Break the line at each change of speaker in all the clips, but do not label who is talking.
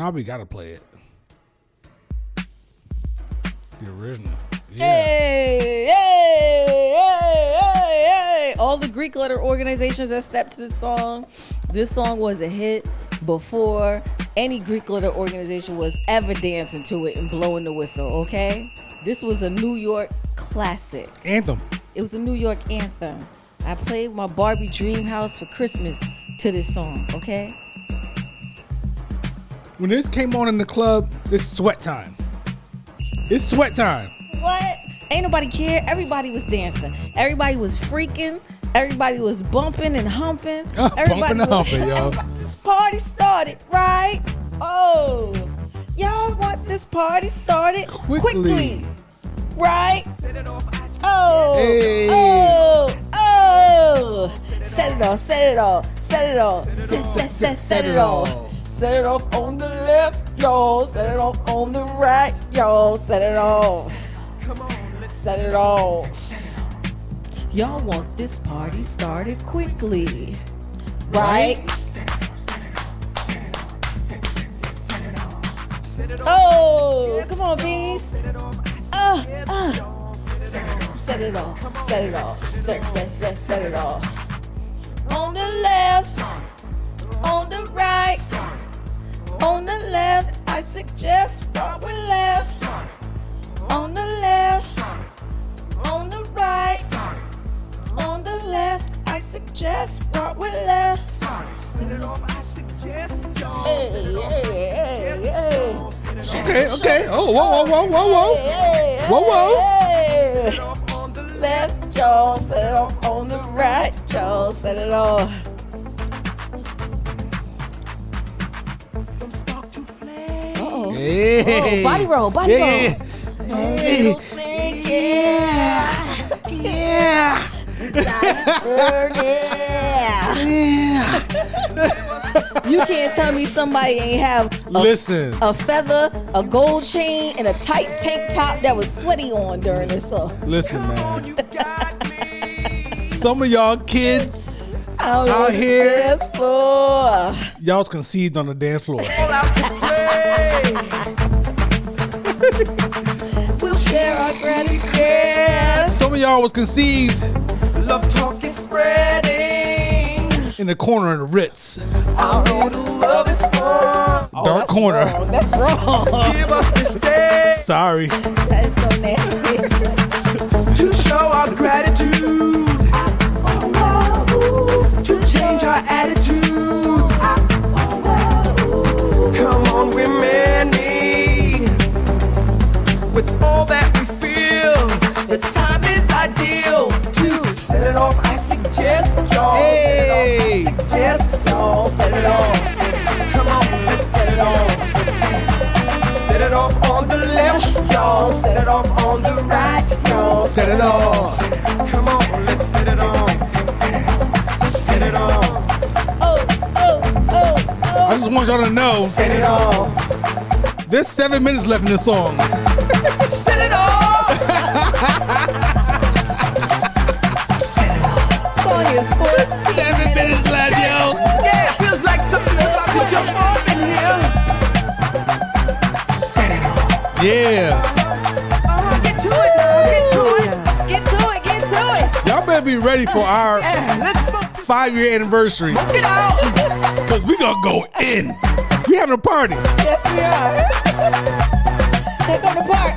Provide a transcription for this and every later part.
Now we gotta play it. The original. Yeah.
Hey. All the Greek letter organizations that stepped to this song was a hit before any Greek letter organization was ever dancing to it and blowing the whistle, okay? This was a New York classic.
Anthem.
It was a New York anthem. I played my Barbie Dream House for Christmas to this song, okay?
When this came on in the club, it's sweat time. It's sweat time.
What? Ain't nobody care. Everybody was dancing. Everybody was freaking. Everybody was bumping and humping.
Bumping and humping, yo.
This party started, right? Oh, y'all want this party started quickly, right? Oh,
hey.
oh. Set it off, set it off, set it off, set it off. Set it off on the left, y'all. Set it off on the right, y'all. Set it off. Set it off. Y'all want this party started quickly, right? Oh, come on, bees. Set it off. Set it off. Set it off. On the left, on the right. On the left, I suggest start with left. On the left, on the right. On the left, I suggest start with left. Hey.
Okay. Oh, whoa.
On the left, y'all. Set it off on the right, y'all. Set it off.
Hey.
Oh, body roll.
Hey.
Yeah. You can't tell me somebody ain't have a feather, a gold chain, and a tight tank top that was sweaty on during this song.
Listen, man. Some of y'all kids out here,
dance floor.
y'all's conceived on the dance floor.
We'll share our gratitude.
Some of y'all was conceived
Love talk is spreading
in the corner of the Ritz.
I know the love is fun.
Dark corner.
That's wrong.
Give us this day
Sorry.
That is so nasty.
to show our gratitude, to change our attitude. Come on, we're many. With all that we feel,
This time is ideal to set it off. I suggest y'all
Hey.
set it off.
come on,
Let's set it off.
set it off on the left, y'all.
Set it off on the right, y'all.
Set it off.
Come on, let's set it off. Set it off.
I just want y'all to know
Set it off.
there's 7 minutes left in this song.
Set it off. Song is 14
7 minutes left, yo.
Yeah, it feels like something about to jump off in here. Set it off.
Yeah.
Get to it now.
Get to it.
Y'all better be ready for our
Let's smoke
5-year anniversary.
it out.
Because we gonna go in. We having a party.
Yes, we are. Here come the part.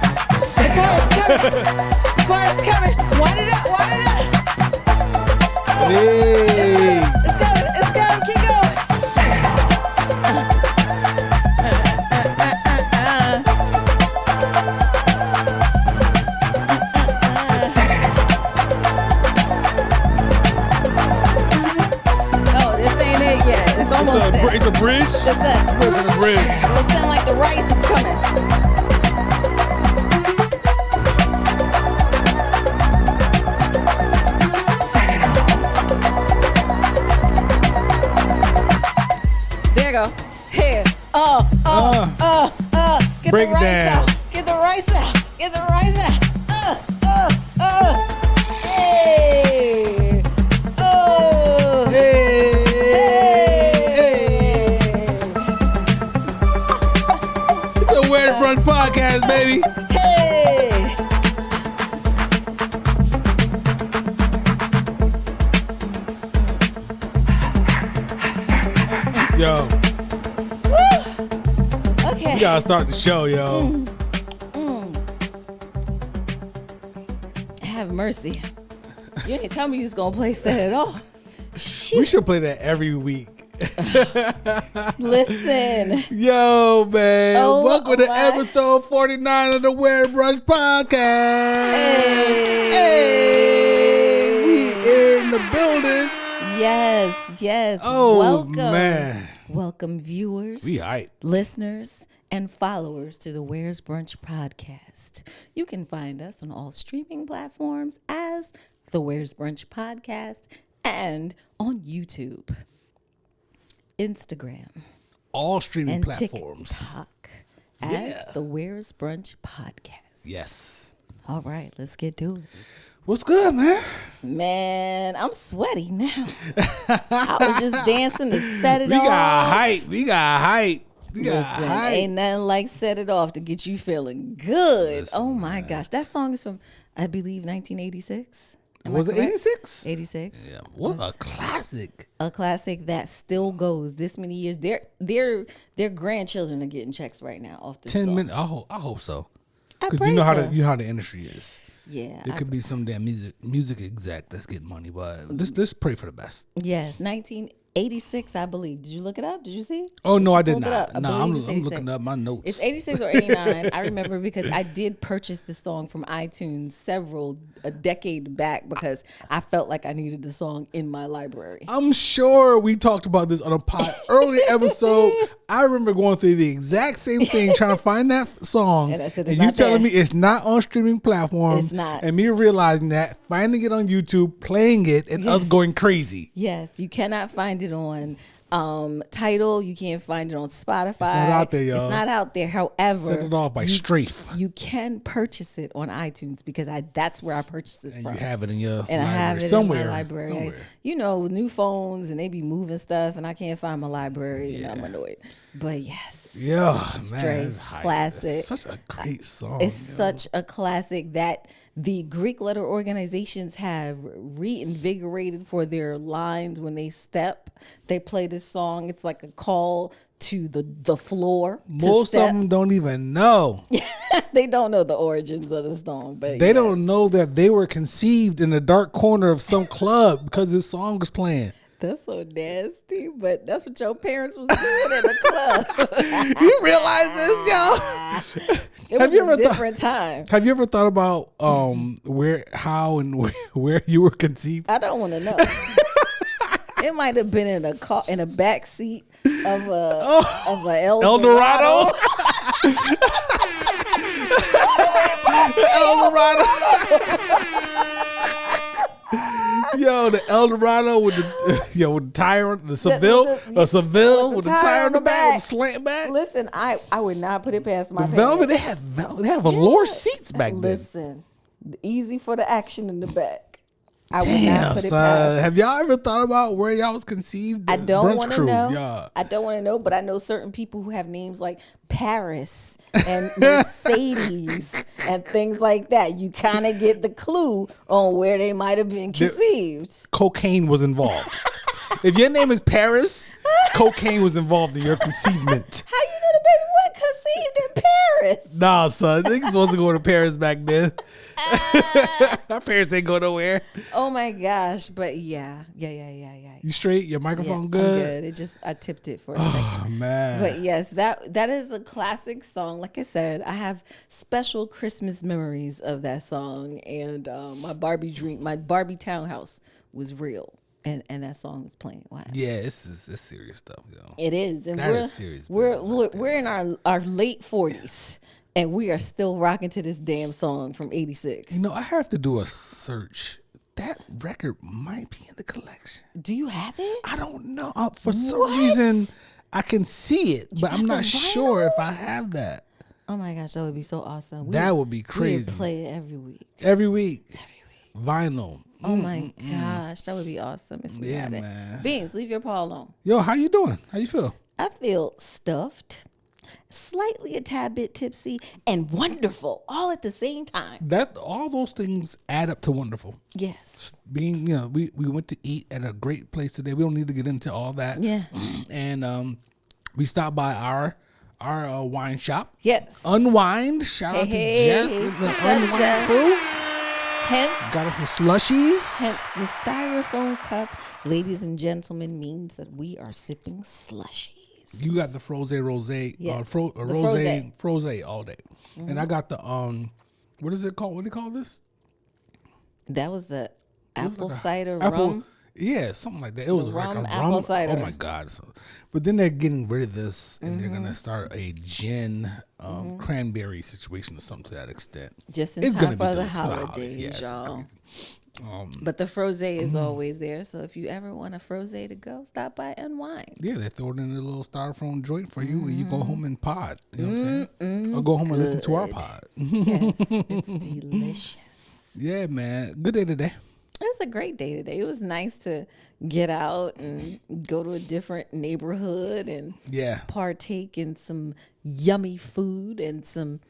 The part is coming. Wind it up.
Hey.
It's coming. Keep going. Oh, this ain't it yet. It's almost there.
It's a bridge.
It's that.
It's a bridge.
It sounds like the rice is coming. There you go. Here. Get
Break
the rice
down.
out. Get the rice out. Get the rice out. Hey. Oh.
Hey. the Where the Brunch Podcast, baby.
Hey!
Yo,
Okay.
we gotta start the show, yo.
Have mercy. You didn't tell me you was gonna play Set It Off.
We should play that every week.
Listen.
Yo, man.
Oh,
Welcome to
my.
episode 49 of the Where the Brunch Podcast.
Hey.
We in the building.
Yes.
Oh,
Welcome.
man.
Welcome, viewers,
We hype.
listeners, and followers to the Where's Brunch Podcast. You can find us on all streaming platforms as the Where's Brunch Podcast and on YouTube, Instagram,
All streaming
and
platforms.
TikTok as
Yeah.
the Where's Brunch Podcast.
Yes.
All right, let's get to it.
What's good, man?
Man, I'm sweaty now. I was just dancing to Set It
We
Off.
got hype. We got
Listen,
hype.
ain't nothing like Set It Off to get you feeling good.
Listen,
Oh my gosh. That song is from, I believe, 1986. Am I
Was it
correct?
86?
86.
Yeah. What a classic.
A classic that still goes this many years. Their grandchildren are getting checks right now off this
10
song.
minutes. I hope so.
I
Because
pray
you know
so.
how the industry is.
Yeah.
There could be some damn music exec that's getting money, but let's pray for the best.
Yes, 1986, I believe. Did you look it up? Did you see?
Oh no, I did
pulled it up.
not.
I
No,
believe
I'm
it's 86.
looking up my notes.
It's 86 or 89. I remember because I did purchase this song from iTunes a decade back because I felt like I needed the song in my library.
I'm sure we talked about this on a early episode. I remember going through the exact same thing, trying to find that song,
And I said,
and
"It's
you
not
telling
there."
me it's not on streaming platforms.
It's not.
And me realizing that, finding it on YouTube, playing it, and us
Yes.
going crazy.
Yes, you cannot find it on Tidal. You can't find it on Spotify. It's
not out there, y'all.
It's not out there. However,
Set It Off by Strafe.
you can purchase it on iTunes because that's where I purchased it
And
from.
you have it in your
And I
library
have it
somewhere.
in my library.
Somewhere.
You know, new phones and they be moving stuff and I can't find my library and I'm annoyed. But yes,
Yeah, man,
Straight
it's hype.
classic.
It's such a great song.
it's such a classic that the Greek letter organizations have reinvigorated for their lines when they step. They play this song. It's like a call to the floor. to
Most
step.
of them don't even know.
They don't know the origins of the song, but
They
yes.
don't know that they were conceived in a dark corner of some club because this song was playing.
That's so nasty, but that's what your parents was doing in the club.
You realize this, y'all?
It
Have
was
you
a
ever thought-
different time.
Have you ever thought about where, how, and where you were conceived?
I don't want to know. It might have been in a car, in a back seat of a
El Dorado. El Dorado. Yo, the El Dorado with the with the tire, the Seville, a Seville with the tire on the back, with the slant back.
Listen, I would not put it past my
The
parents.
velvet, they had velour seats back then.
Listen, easy for the action in the back. I would
Damn,
not put it
son.
past.
Have y'all ever thought about where y'all was conceived?
I don't
Brunch
want to
crew,
know.
y'all.
I don't want to know, but I know certain people who have names like Paris and Mercedes and things like that. You kind of get the clue on where they might have been conceived.
Cocaine was involved. If your name is Paris, cocaine was involved in your conceivement.
How you know the baby wasn't conceived in Paris?
Nah, son. Niggas wasn't going to Paris back then. Our parents ain't go nowhere.
Oh my gosh! But yeah.
You straight? Your microphone
I'm
good?
good. It just I tipped it for a second.
Oh, man.
But yes, that is a classic song. Like I said, I have special Christmas memories of that song, and my Barbie townhouse was real, and that song was playing. Wow.
Yeah, it's serious stuff, yo.
It is, and
That is serious
we're in our late 40s, and we are still rocking to this damn song from '86.
You know, I have to do a search. That record might be in the collection.
Do you have it?
I don't know. For some
What?
reason, I can see it, but I'm
got
not
the
sure
vinyl?
if I have that.
Oh my gosh, that would be so awesome.
That would be crazy.
We'd play it every week.
Every week. Vinyl.
Oh my gosh, that would be awesome if we
Yeah,
had it.
man.
Beans, leave your paw alone.
Yo, how you doing? How you feel?
I feel stuffed, slightly a tad bit tipsy, and wonderful all at the same time.
That all those things add up to wonderful.
Yes.
Being, we went to eat at a great place today. We don't need to get into all that.
Yeah.
And we stopped by our wine shop.
Yes.
Unwind. Shout out to Jess and the
What's up,
Unwind
Jess?
crew.
Hence,
Got us some slushies.
hence the styrofoam cup, ladies and gentlemen, means that we are sipping slushies.
You got the Froze Rosé,
Yes,
Froze
Frosé.
Frosé all day, and I got the what is it called? What do you call this?
That was the
It was
apple
like a
cider
apple-
rum.
Yeah, something like that. It was like
rum
a
apple
rum.
cider.
Oh my god! But then they're getting rid of this, and they're
Mm-hmm.
gonna start a gin cranberry situation or something to that extent.
Just in
It's
time
gonna
for
be
the
delicious
holidays,
Yeah, it's
y'all.
crazy.
But the frosé is always there. So if you ever want a frosé to go, stop by Unwind.
Yeah, they throw it in a little styrofoam joint for you, and you go home and pod. You know what I'm saying? Or go home and listen to our pod.
Yes, it's delicious.
Yeah, man. Good day today.
It was a great day today. It was nice to get out and go to a different neighborhood and
Yeah.
partake in some yummy food and some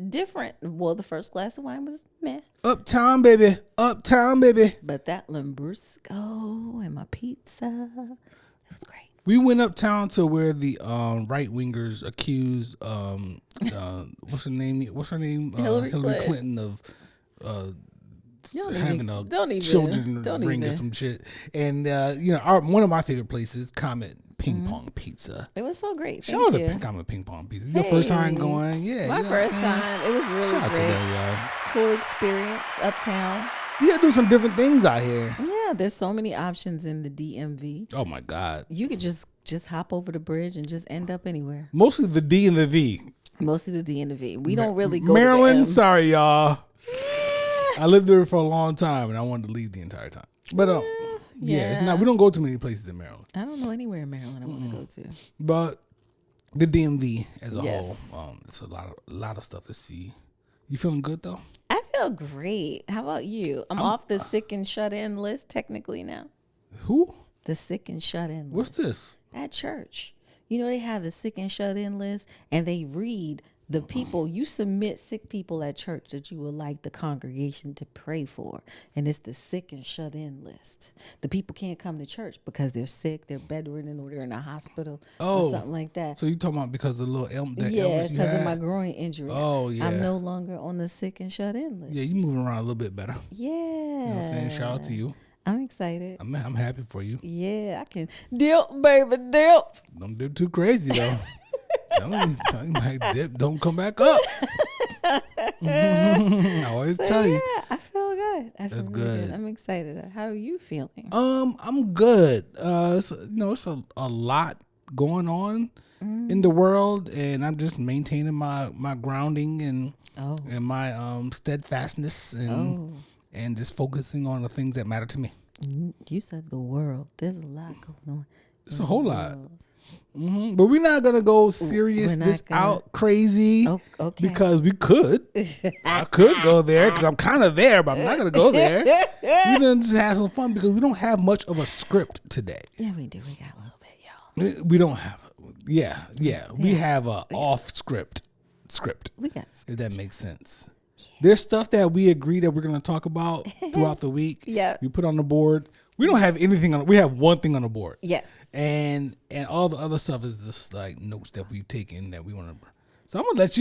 different. Well, the first glass of wine was meh,
Uptown, baby. Uptown, baby.
but that Lambrusco and my pizza, it was great.
We went uptown to where the right wingers accused what's her name?
Hillary
Clinton of
Don't
having
even-
a
don't even-
children
don't
ring or
even.
some shit. And one of my favorite places, Comet Ping Pong Pizza.
It was so great.
Shout out
Thank
to
you.
Comet Ping Pong Pizza. It's your first time
Hey.
going, yeah.
My
you know what I'm
first
saying?
time. It was really
Shout out to
great.
them,
Cool experience uptown.
y'all. You gotta do some different things out here.
Yeah, there's so many options in the DMV.
Oh my God.
You could just hop over the bridge and just end up anywhere.
Mostly the D and the V.
Mostly the D and the V. We don't really go
Maryland,
to the M.
sorry y'all. I lived there for a long time and I wanted to leave the entire time. But yeah, it's not. We don't go to many places in Maryland.
I don't know anywhere in Maryland I want to go to.
But the DMV as a
Yes.
whole, it's a lot of stuff to see. You feeling good though?
I feel great. How about you? I'm off the sick and shut in list technically now.
Who?
The sick and shut in
What's
list
this?
at church. You know they have the sick and shut in list, and they read the people. You submit sick people at church that you would like the congregation to pray for, and it's the sick and shut in list. The people can't come to church because they're sick, they're bedridden, or they're in a hospital or something like that.
So you talking about because of the little
Yeah,
illness you
because of
had?
my groin injury.
Oh, yeah.
I'm no longer on the sick and shut in list.
Yeah, you moving around a little bit better.
Yeah.
You know what I'm saying? Shout out to you.
I'm excited.
I'm happy for you.
Yeah, I can dip, baby, dip.
Don't do too crazy though. Tell him my dip don't come back up. I always tell you.
Yeah, I feel good. I feel
That's
really
good.
I'm excited. How are you feeling?
I'm good. It's a lot going on in the world, and I'm just maintaining my grounding and my steadfastness and just focusing on the things that matter to me.
You said the world. There's a lot going on.
It's a whole lot. But we're not gonna go serious
We're not
this
gonna-
out crazy
Okay.
because we could. I could go there because I'm kind of there, but I'm not gonna go there. We're gonna just have some fun because we don't have much of a script today.
Yeah, we do. We got a little bit, y'all.
We don't have. Yeah. We have a off script.
We got
If that makes sense. There's stuff that we agree that we're gonna talk about throughout the week.
Yep.
We put on the board. We don't have anything on. We have one thing on the board.
Yes.
And all the other stuff is just like notes that we've taken that we want to. So I'm gonna let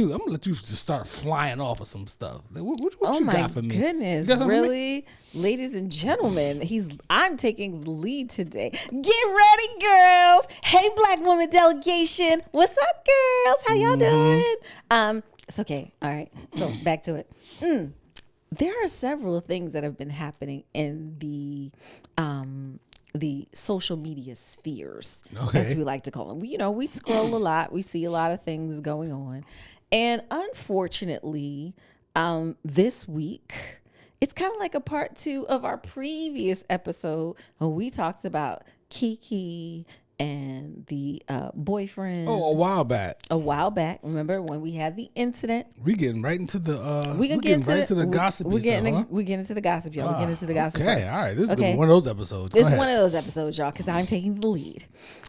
you just start flying off of some stuff. Like, what
Oh
you
my
got for me?
goodness!
You got something for me?
Really, ladies and gentlemen, I'm taking the lead today. Get ready, girls! Hey, Black Woman Delegation, what's up, girls? How y'all doing? It's okay. All right. So back to it. There are several things that have been happening in the social media spheres, as we like to call them. We scroll a lot. We see a lot of things going on. And unfortunately, this week, it's kind of like a part 2 of our previous episode when we talked about Kiki and the boyfriend
Oh, a while back.
a while back. Remember when we had the incident?
We getting right into the.
We can
we're
get
getting
into
the gossipy
We're getting
stuff, huh?
we get into the gossip, y'all. We get into the gossip.
Okay,
first.
all right. This
Okay.
is one of those episodes.
This
Go
is
ahead.
one of those episodes, y'all, because I'm taking the lead.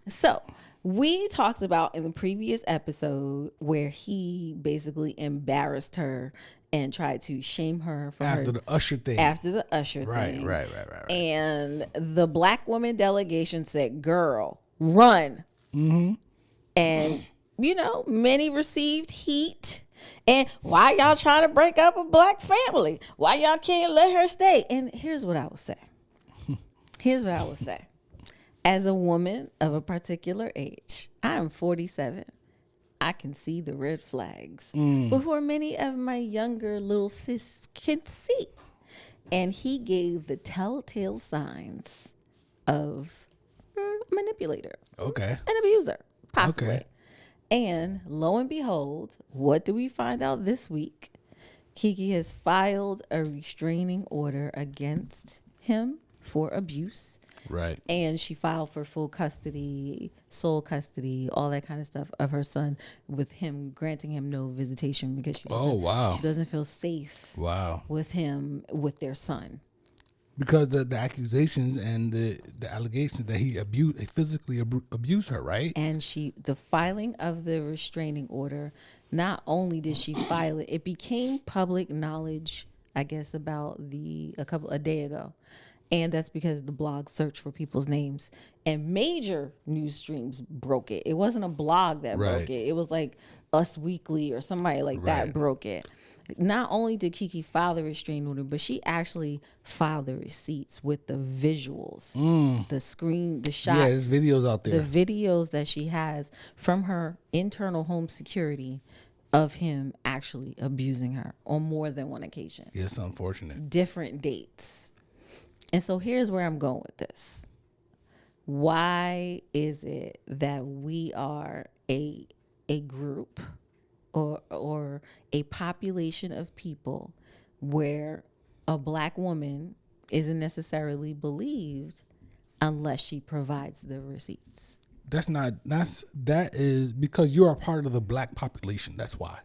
So We talked about in the previous episode where he basically embarrassed her and tried to shame her for
After
her,
the Usher thing.
after the Usher thing.
Right.
And the black woman delegation said, girl, run. Mm-hmm. And, you know, many received heat. And why y'all trying to break up a black family? Why y'all can't let her stay? And here's what I would say. As a woman of a particular age, I am 47. I can see the red flags before many of my younger little sis can see. And he gave the telltale signs of manipulator.
Okay.
An abuser, possibly.
Okay.
And lo and behold, what do we find out this week? Kiki has filed a restraining order against him for abuse.
Right.
And she filed for full custody, sole custody, all that kind of stuff of her son, with him granting him no visitation because she doesn't feel safe with him, with their son.
Because the accusations and the allegations that he physically abused her, right?
And the filing of the restraining order, not only did she file it, it became public knowledge, I guess, about a day ago. And that's because the blog searched for people's names, and major news streams broke it. It wasn't a blog that broke it. It was like Us Weekly or somebody like that broke it. Not only did Kiki file the restraining order, but she actually filed the receipts with the visuals, the screen, the shots.
Yeah, there's videos out there.
The videos that she has from her internal home security of him actually abusing her on more than one occasion.
Yeah, it's unfortunate.
Different dates. And so here's where I'm going with this. Why is it that we are a group or a population of people where a black woman isn't necessarily believed unless she provides the receipts?
That is because you're a part of the black population. That's why.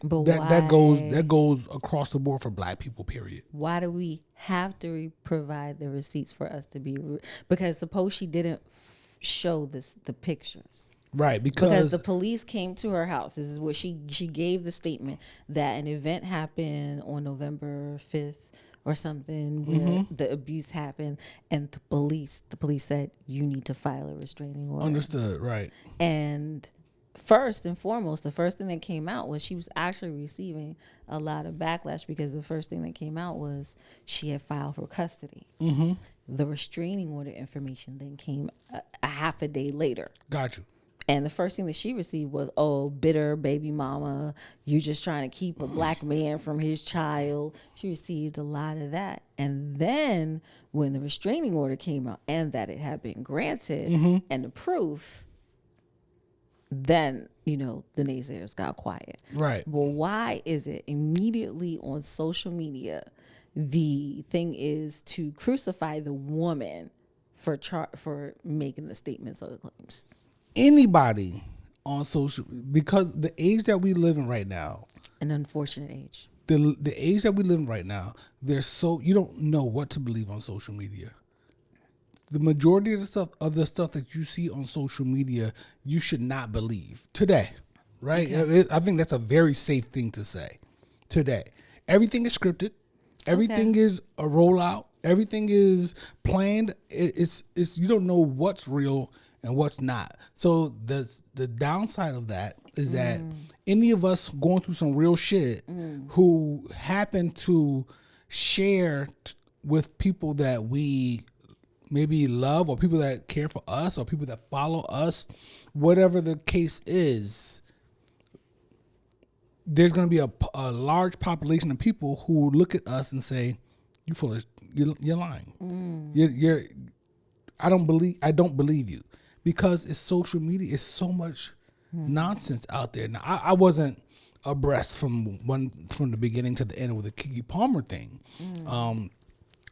But
that goes across the board for black people, period.
Why do we have to provide the receipts for us to be? Because suppose she didn't show the pictures.
Right,
because the police came to her house. This is what she gave the statement that an event happened on November 5th or something where the abuse happened, and the police said you need to file a restraining order.
Understood, right.
And first and foremost, the first thing that came out was she was actually receiving a lot of backlash because the first thing that came out was she had filed for custody. The restraining order information then came a half a day later.
Got you.
And the first thing that she received was, oh, bitter baby mama, you just trying to keep a black man from his child. She received a lot of that. And then when the restraining order came out and that it had been granted and the proof, then, you know, the naysayers got quiet.
Right.
Well, why is it immediately on social media, the thing is to crucify the woman for making the statements or the claims?
Anybody on social, because the age that we live in right now,
an unfortunate age.
The age that we live in right now, you don't know what to believe on social media. The majority of the stuff that you see on social media, you should not believe today, right? Okay. I think that's a very safe thing to say. Today, everything is scripted, everything is a rollout, everything is planned. It's you don't know what's real and what's not. So the downside of that is that any of us going through some real shit who happen to share with people that we maybe love or people that care for us or people that follow us, whatever the case is, there's going to be a large population of people who look at us and say, "You foolish, you're lying. I don't believe you." Because it's social media, it's so much nonsense out there. Now, I wasn't abreast from the beginning to the end with the Keke Palmer thing.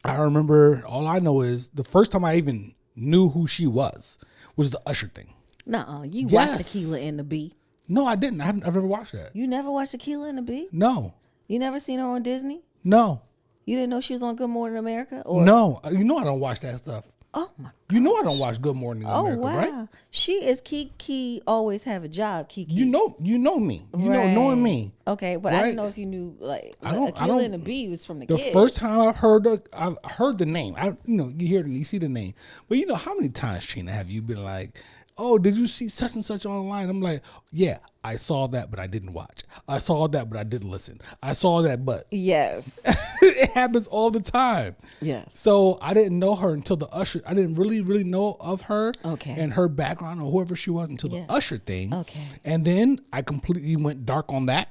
I remember, all I know is the first time I even knew who she was the Usher thing.
Nuh-uh. You watched Tequila and the Bee?
No, I didn't. I've never watched that.
You never watched Tequila and the Bee?
No.
You never seen her on Disney?
No.
You didn't know she was on Good Morning America? Or?
No. You know I don't watch that stuff.
Oh my.
You know I don't watch Good Morning America, right?
She is Kiki. Always have a job, Kiki.
You know me. You know knowing me.
Okay, but I didn't know if you knew like Akilah and the Bee was from the kids.
The first time I heard the name. You hear you see the name, but you know how many times, Trina, have you been like, oh, did you see such and such online? I'm like, yeah, I saw that, but I didn't watch. I saw that, but I didn't listen. I saw that, but
yes,
it happens all the time.
Yes.
So I didn't know her until the Usher. I didn't really know of her and her background or whoever she was until the Usher thing.
Okay.
And then I completely went dark on that.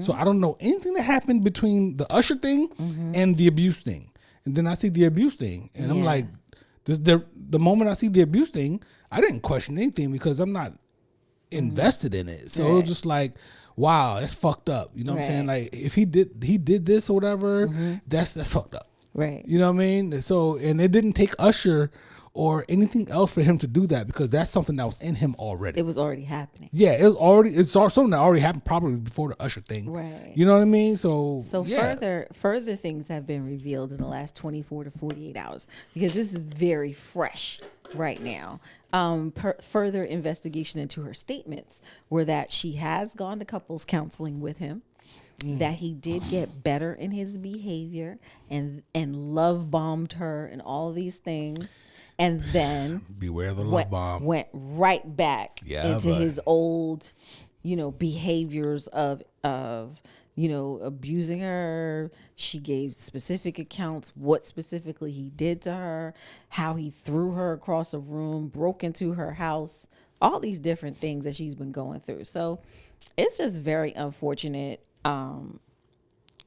So I don't know anything that happened between the Usher thing and the abuse thing. And then I see the abuse thing, and I'm like, the moment I see the abuse thing, I didn't question anything because I'm not invested in it. So it was just like, wow, that's fucked up. You know what I'm saying? Like if he did this or whatever, that's fucked up. Right. You know what I mean? So, and it didn't take Usher or anything else for him to do that because that's something that was in him already.
It was already happening.
Yeah, it's something that already happened probably before the Usher thing.
Right.
You know what I mean? So
further things have been revealed in the last 24 to 48 hours because this is very fresh right now. Further investigation into her statements were that she has gone to couples counseling with him. That he did get better in his behavior and love bombed her and all these things, and then
beware the love bomb
went right back into his old, behaviors of abusing her. She gave specific accounts what specifically he did to her, how he threw her across a room, broke into her house, all these different things that she's been going through. So it's just very unfortunate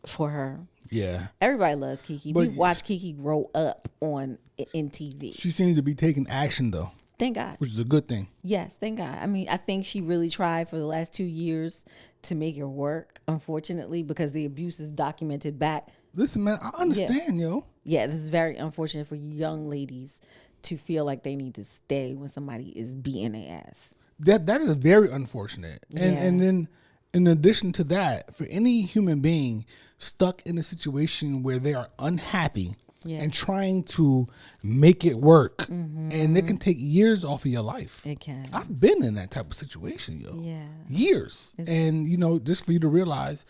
for her. Yeah. Everybody loves Kiki. We watch Kiki grow up in TV.
She seems to be taking action though.
Thank God.
Which is a good thing.
Yes, thank God. I mean, I think she really tried for the last 2 years to make it work, unfortunately, because the abuse is documented back.
Listen, man, I understand, yo.
Yeah, this is very unfortunate for young ladies to feel like they need to stay when somebody is beating their ass.
That is very unfortunate. And then in addition to that, for any human being stuck in a situation where they are unhappy and trying to make it work, and it can take years off of your life.
It can.
I've been in that type of situation, yo. Yeah. Years. And, just for you to realize,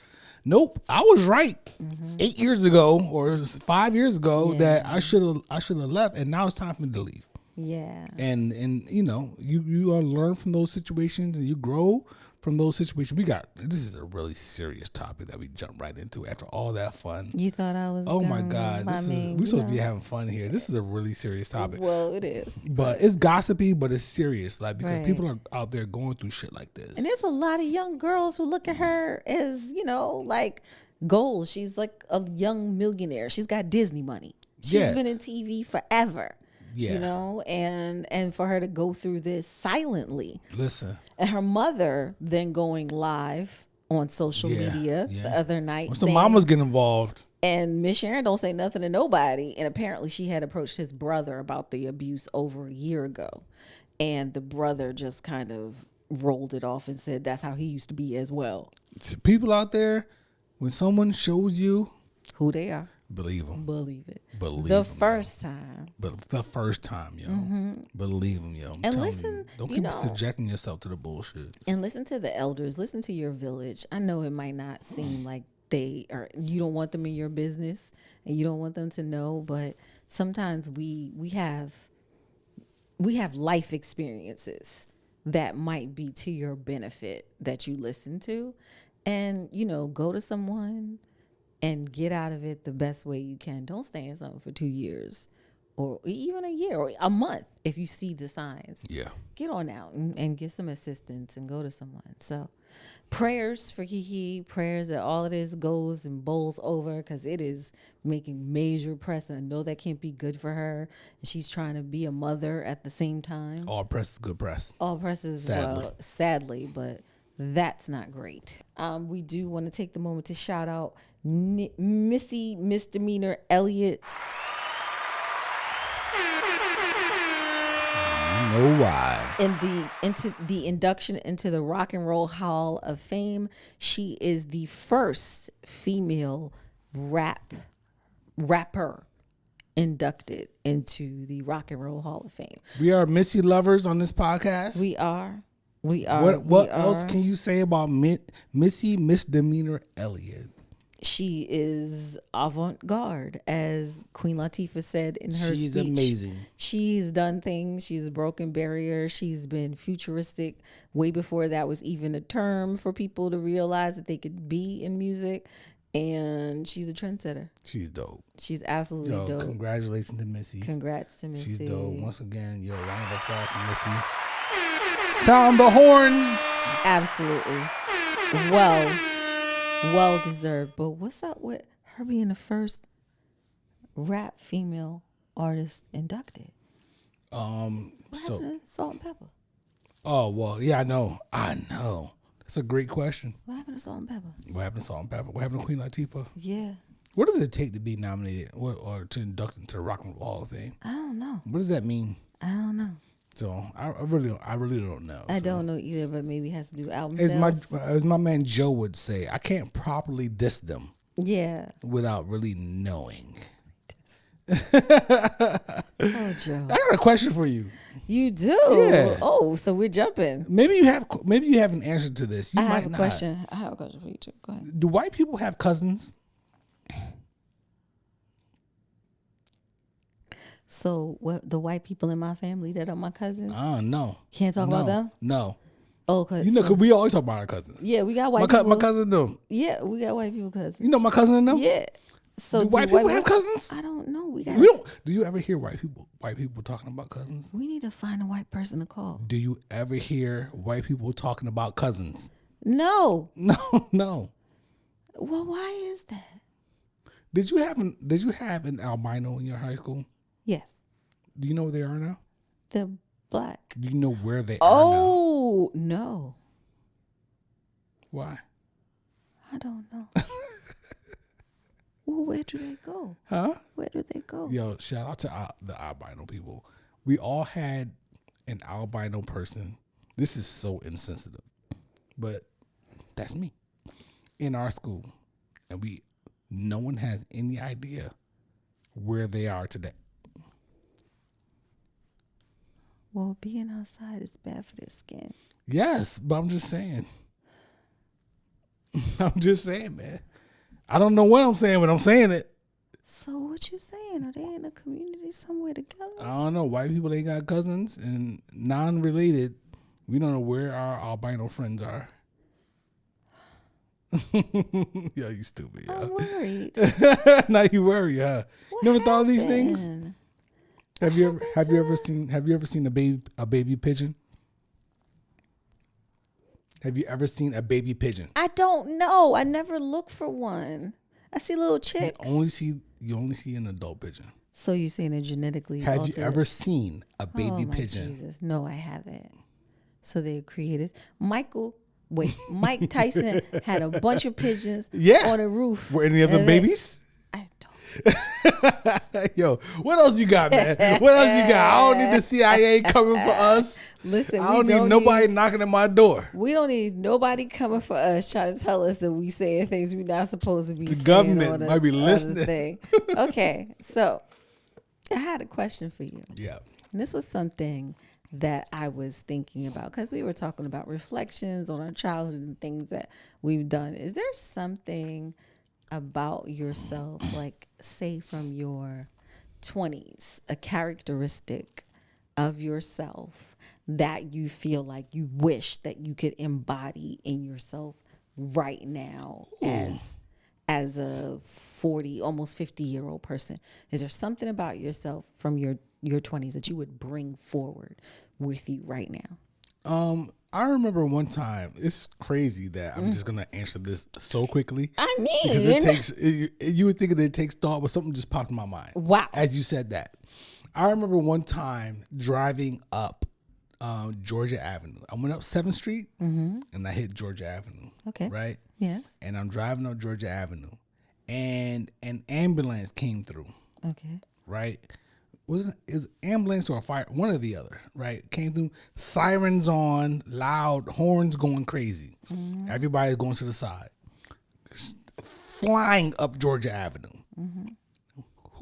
nope, I was right 8 years ago or 5 years ago that I should have left, and now it's time for me to leave. Yeah. And you learn from those situations and you grow from those situations. This is a really serious topic that we jump right into after all that fun.
You thought I was
my God. We're supposed to be having fun here. This is a really serious topic.
Well, it is.
But it's gossipy, but it's serious. Like because people are out there going through shit like this.
And there's a lot of young girls who look at her as, like gold. She's like a young millionaire. She's got Disney money. She's been in TV forever. Yeah. And for her to go through this silently.
Listen.
And her mother then going live on social media the other night.
Once the mamas get involved.
And Miss Sharon don't say nothing to nobody. And apparently she had approached his brother about the abuse over a year ago. And the brother just kind of rolled it off and said that's how he used to be as well.
People out there, when someone shows you
who they are,
believe them.
Believe it.
Believe
the first time.
But the first time, yo. Believe them, yo.
And listen,
don't keep subjecting yourself to the bullshit.
And listen to the elders. Listen to your village. I know it might not seem like you don't want them in your business and you don't want them to know, but sometimes we have life experiences that might be to your benefit that you listen to, and go to someone and get out of it the best way you can. Don't stay in something for 2 years or even a year or a month if you see the signs. Yeah. Get on out and get some assistance and go to someone. So prayers for Kiki, prayers that all of this goes and bowls over because it is making major press. And I know that can't be good for her. And she's trying to be a mother at the same time.
All press is good press.
All press is, sadly, but that's not great. We do want to take the moment to shout out Missy Misdemeanor Elliott's.
You know why?
Into the induction into the Rock and Roll Hall of Fame. She is the first female rapper inducted into the Rock and Roll Hall of Fame.
We are Missy lovers on this podcast.
We are.
What else can you say about Missy Misdemeanor Elliott?
She is avant-garde, as Queen Latifah said in her
She's
speech.
amazing.
She's done things. She's broken barriers. She's been futuristic way before that was even a term for people to realize that they could be in music. And she's a trendsetter.
She's dope.
She's absolutely dope.
Congratulations to Missy.
Congrats to Missy.
She's dope. Once again, round of applause for Missy. Sound the horns.
Absolutely. Well deserved. But what's up with her being the first rap female artist inducted? What happened to Salt and Pepper?
Oh, well, yeah, I know. That's a great question.
What happened to Salt and Pepper?
What happened to Salt and Pepper? What happened to Queen Latifah?
Yeah.
What does it take to be nominated or to induct into the Rock and Roll Hall of Fame?
I don't know.
What does that mean?
I don't know.
So I really don't know.
I don't know either, but maybe it has to do with album
As
sales.
my man Joe would say, I can't properly diss them
Yeah.
without really knowing.
Oh, Joe.
I got a question for you.
You do?
Yeah.
Oh, so we're jumping.
Maybe you have an answer to this. You
I
might
have a
not.
question. I have a question for you too. Go ahead.
Do white people have cousins?
So, what the white people in my family that are my cousins?
No.
Can't talk about them?
No.
Oh, cause
Cause we always talk about our cousins.
yeah, we got white people.
My cousin them.
Yeah, we got white people cousins.
You know my cousin and them?
Yeah. So
Do white people have cousins?
I don't know.
We don't. Do you ever hear white people talking about cousins?
We need to find a white person to call.
Do you ever hear white people talking about cousins?
No.
No.
Well, why is that?
Did you have an albino in your high school?
Yes.
Do you know where they are now?
The black.
Do you know where they are
Oh, no.
now? Why?
I don't know. Well, where do they go?
Huh?
Where do they go?
Yo, shout out to the albino people. We all had an albino person. This is so insensitive, but that's me in our school, and no one has any idea where they are today.
Well, being outside is bad for their skin.
Yes, but I'm just saying. I'm just saying, man. I don't know what I'm saying, but I'm saying it.
So what you saying? Are they in a community somewhere together?
I don't know. White people ain't got cousins, and non-related, we don't know where our albino friends are. Yo, you stupid.
I'm
Yo.
worried.
Now you worry, huh?
What
You never thought of these
happened?
things? Have you ever seen a baby pigeon? Have you ever seen a baby pigeon?
I don't know. I never look for one. I see little chicks.
You only see an adult pigeon.
So you're saying they're genetically
Have
altered?
you ever seen a baby
Oh my
pigeon?
Jesus. No, I haven't. So they created Mike Tyson had a bunch of pigeons on a roof.
Were any of them babies?
I don't.
Yo, what else you got, man? What else you got? I don't need the CIA coming for us.
Listen,
I don't need nobody knocking at my door.
We don't need nobody coming for us trying to tell us that we saying things we're not supposed to be saying.
The government might be listening.
Thing. Okay, so I had a question for you.
Yeah.
And this was something that I was thinking about because we were talking about reflections on our childhood and things that we've done. Is there something about yourself, like say from your 20s, a characteristic of yourself that you feel like you wish that you could embody in yourself right now as a 40, almost 50-year-old person? Is there something about yourself from your 20s that you would bring forward with you right now?
I remember one time. It's crazy that I'm just gonna answer this so quickly.
I
because
mean,
it takes. You would think that it takes thought, but something just popped in my mind.
Wow!
As you said that, I remember one time driving up Georgia Avenue. I went up 7th Street and I hit Georgia Avenue.
Okay.
Right.
Yes.
And I'm driving up Georgia Avenue, and an ambulance came through.
Okay.
Right. Is ambulance or a fire, one or the other, right? Came through, sirens on, loud, horns going crazy. Everybody's going to the side. Flying up Georgia Avenue.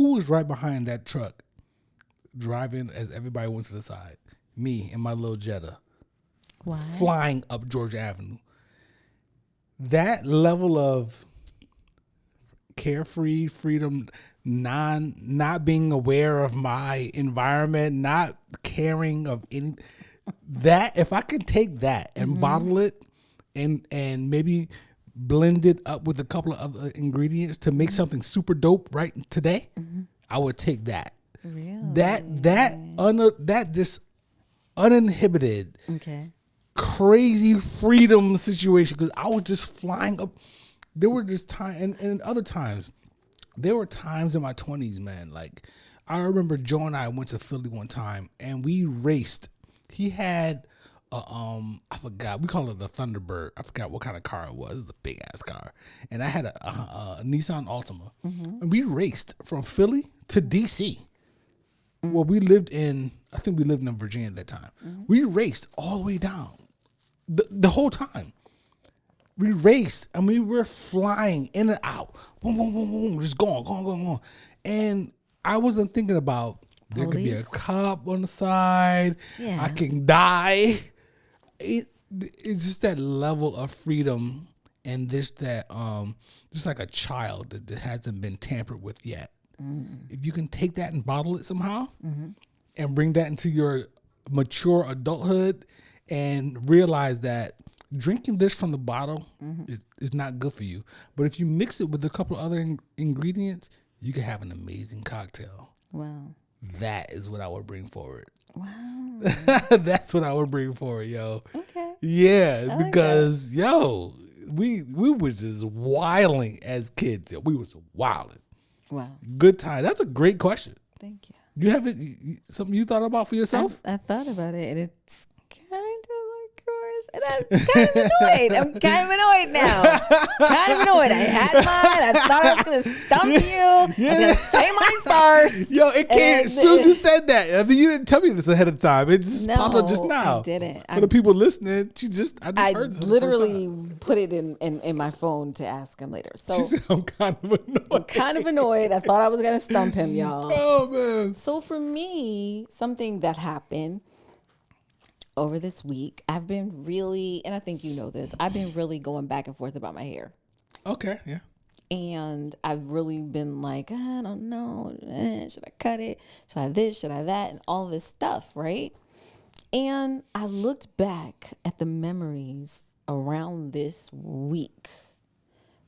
Who was right behind that truck driving as everybody went to the side? Me and my little Jetta.
Why?
Flying up Georgia Avenue. That level of carefree freedom, not being aware of my environment, not caring of any that, if I could take that and bottle it and maybe blend it up with a couple of other ingredients to make something super dope right today, I would take that.
Really?
That just uninhibited,
Okay.
crazy freedom situation, because I was just flying up. There were just times, and other times, there were times in my 20s, man. Like, I remember Joe and I went to Philly one time, and we raced. He had I forgot, we call it the Thunderbird. I forgot what kind of car it was. It was a big ass car, and I had a Nissan Altima, and we raced from Philly to DC. Well, we lived in, I think we lived in Virginia at that time. We raced all the way down, the whole time. We raced, and we were flying in and out, boom, boom, boom, boom, just going. And I wasn't thinking about there could be a
Police?
cop on the side.
Yeah.
I can die. It's just that level of freedom, and just like a child that hasn't been tampered with yet. If you can take that and bottle it somehow, and bring that into your mature adulthood, and realize that drinking this from the bottle is not good for you. But if you mix it with a couple of other ingredients, you can have an amazing cocktail.
Wow.
That is what I would bring forward.
Wow.
That's what I would bring forward, yo.
Okay.
Yeah,
like
because yo, we was just wilding as kids. Yo. We was wilding.
Wow.
Good time. That's a great question.
Thank you.
You have it? Something you thought about for yourself?
I thought about it, and it's kind of like yours, and I'm kind of annoyed. I'm kind of annoyed now. Kind of annoyed. I had mine. I thought I was going to stump you. I was going to say mine first.
Yo, it came
And
as soon as you said that. I mean, you didn't tell me this ahead of time. It just popped up just
No,
now.
I didn't.
For the people listening, I
I
heard this.
literally put it in my phone to ask him later. So
She said, I'm kind of annoyed.
I'm kind of annoyed. I thought I was going to stump him, y'all.
Oh, man.
So for me, something that happened over this week, I've been really, and I think you know this, I've been really going back and forth about my hair.
Okay, yeah.
And I've really been like, I don't know, should I cut it? Should I this? Should I that? And all this stuff, right? And I looked back at the memories around this week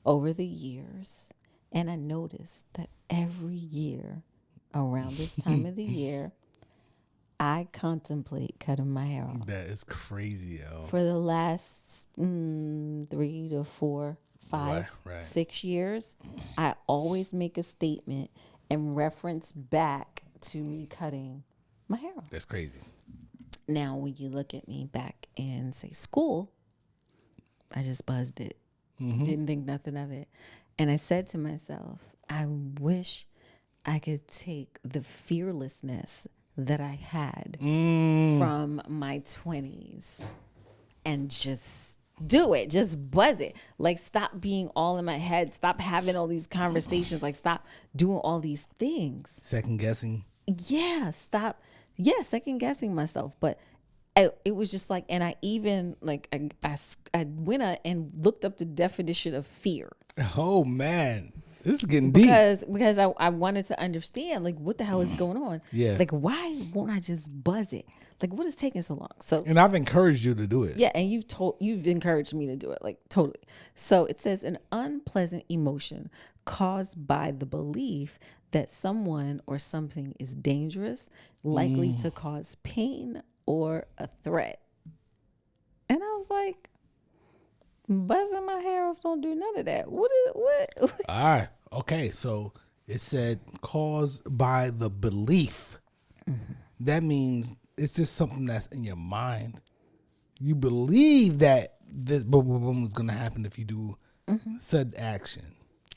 over the years, and I noticed that every year around this time of the year, I contemplate cutting my hair off.
That is crazy, yo.
For the last 3 to 4, 5,
Right.
6 years, I always make a statement and reference back to me cutting my hair off.
That's crazy.
Now, when you look at me back in, say, school, I just buzzed it. Didn't think nothing of it. And I said to myself, I wish I could take the fearlessness that I had from my 20s and just do it, just buzz it. Like, stop being all in my head. Stop having all these conversations. Like, stop doing all these things.
Second guessing.
Yeah, stop. Yeah, second guessing myself. But it was just like, and I even, like, I went out and looked up the definition of fear.
Oh, man. This is getting deep.
Because I wanted to understand, like, what the hell is going on?
Yeah.
Like, why won't I just buzz it? Like, what is taking so long? So
And I've encouraged you to do it.
yeah, and you've encouraged me to do it, like, totally. So it says an unpleasant emotion caused by the belief that someone or something is dangerous, likely to cause pain or a threat. And I was like, buzzing my hair off don't do none of that. What?
All right. Okay. So it said caused by the belief. That means it's just something that's in your mind. You believe that this boom, boom, boom is going to happen if you do said action.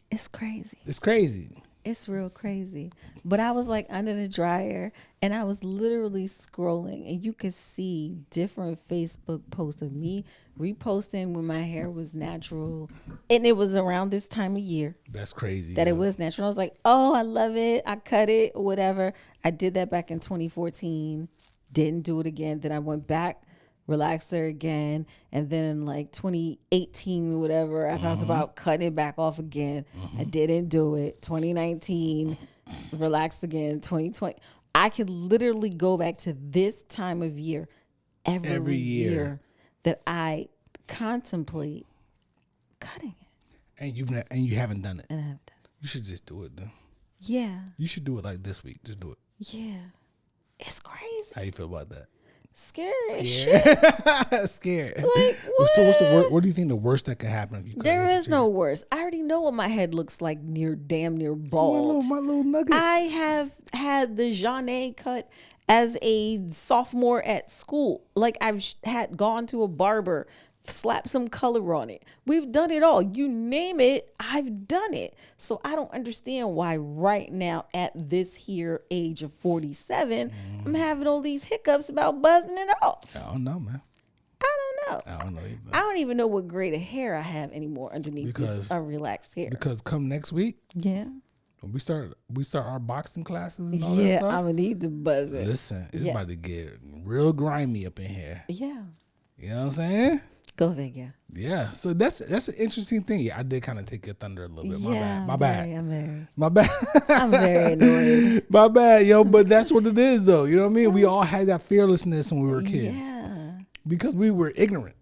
It's crazy.
It's crazy.
It's real crazy. But I was like under the dryer and I was literally scrolling and you could see different Facebook posts of me reposting when my hair was natural. And it was around this time of year
That's crazy.
that it was natural. I was like, oh, I love it. I cut it or whatever. I did that back in 2014. Didn't do it again. Then I went back, relaxed her again. And then in like 2018 or whatever, as I was about cutting it back off again, I didn't do it. 2019, relaxed again. 2020. I could literally go back to this time of year every year that I contemplate cutting it.
And you haven't done it.
And I have done it.
You should just do it then.
Yeah.
You should do it like this week. Just do it.
Yeah. It's crazy.
How you feel about that?
Scary as shit.
Scared.
Like,
So what's the worst? What do you think the worst that could happen if you cut
There
your
is no worse. I already know what my head looks like damn near bald.
My little nugget.
I have had the Jeanne cut as a sophomore at school. Like had gone to a barber, slapped some color on it. We've done it all. You name it, I've done it. So I don't understand why right now at this here age of 47, I'm having all these hiccups about buzzing it off.
I don't know, man.
I don't know.
I don't know either.
I don't even know what grade of hair I have anymore underneath this unrelaxed hair.
Because come next week,
Yeah.
when we start our boxing classes and all that
Yeah,
stuff.
I'm gonna need to buzz it.
Listen, it's
Yeah.
about to get real grimy up in here.
Yeah.
You know what I'm saying?
Go Vega.
Yeah. So that's an interesting thing. Yeah, I did kind of take your thunder a little bit.
Yeah,
My bad. My bad.
I'm very annoyed.
My bad, yo. But that's what it is, though. You know what I mean? We all had that fearlessness when we were kids
Yeah.
because we were ignorant,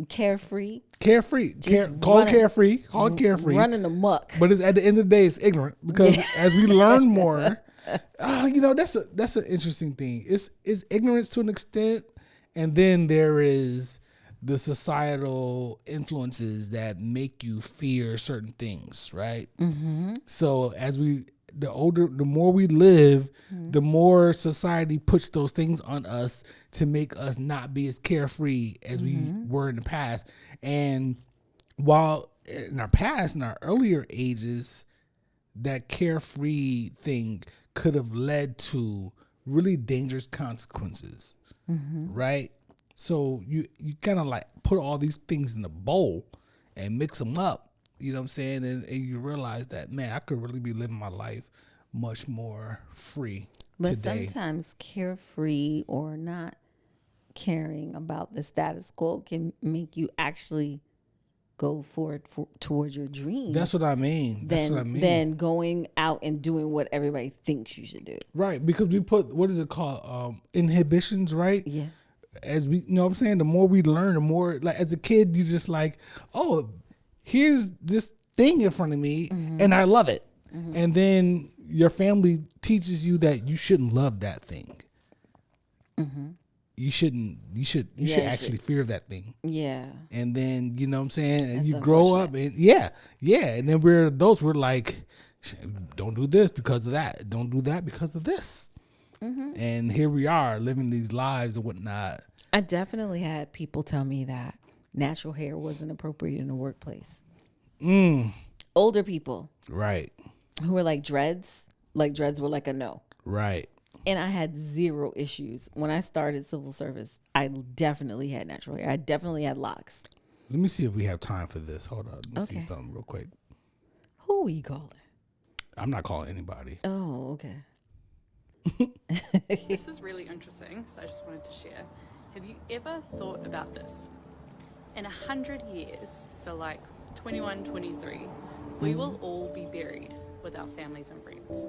Carefree.
carefree. Call it carefree. Call it carefree.
Running amok.
But it's at the end of the day, it's ignorant because as we learn more, that's an interesting thing. It's ignorance to an extent, and then there is the societal influences that make you fear certain things, right? Mm-hmm. So the more we live, the more society puts those things on us to make us not be as carefree as we were in the past. And while in our earlier ages, that carefree thing could have led to really dangerous consequences, right? So you kind of like put all these things in a bowl and mix them up, you know what I'm saying? And you realize that, man, I could really be living my life much more free
But
today.
sometimes carefree or not caring about the status quo can make you actually go towards your dreams.
That's what I mean.
Than going out and doing what everybody thinks you should do.
Right, because we put, what is it called? Inhibitions, right?
Yeah.
As we, you know what I'm saying? The more we learn, the more, like, as a kid, you just like, oh, here's this thing in front of me and I love it. And then your family teaches you that you shouldn't love that thing. You should actually fear that thing.
Yeah.
And then, you know what I'm saying? And
That's
you grow up and and then we're adults, we're like, don't do this because of that. Don't do that because of this. And here we are living these lives and whatnot.
I definitely had people tell me that natural hair wasn't appropriate in the workplace. Older people.
Right.
Who were like dreads were like a no.
Right.
And I had zero issues. When I started civil service, I definitely had natural hair. I definitely had locks.
Let me see if we have time for this. Hold on. Let me see
Okay.
something real quick.
Who are you calling?
I'm not calling anybody.
Oh, okay.
This is really interesting, so I just wanted to share. Have you ever thought about this? In 100 years, so like 21, 23, we will all be buried with our families and friends.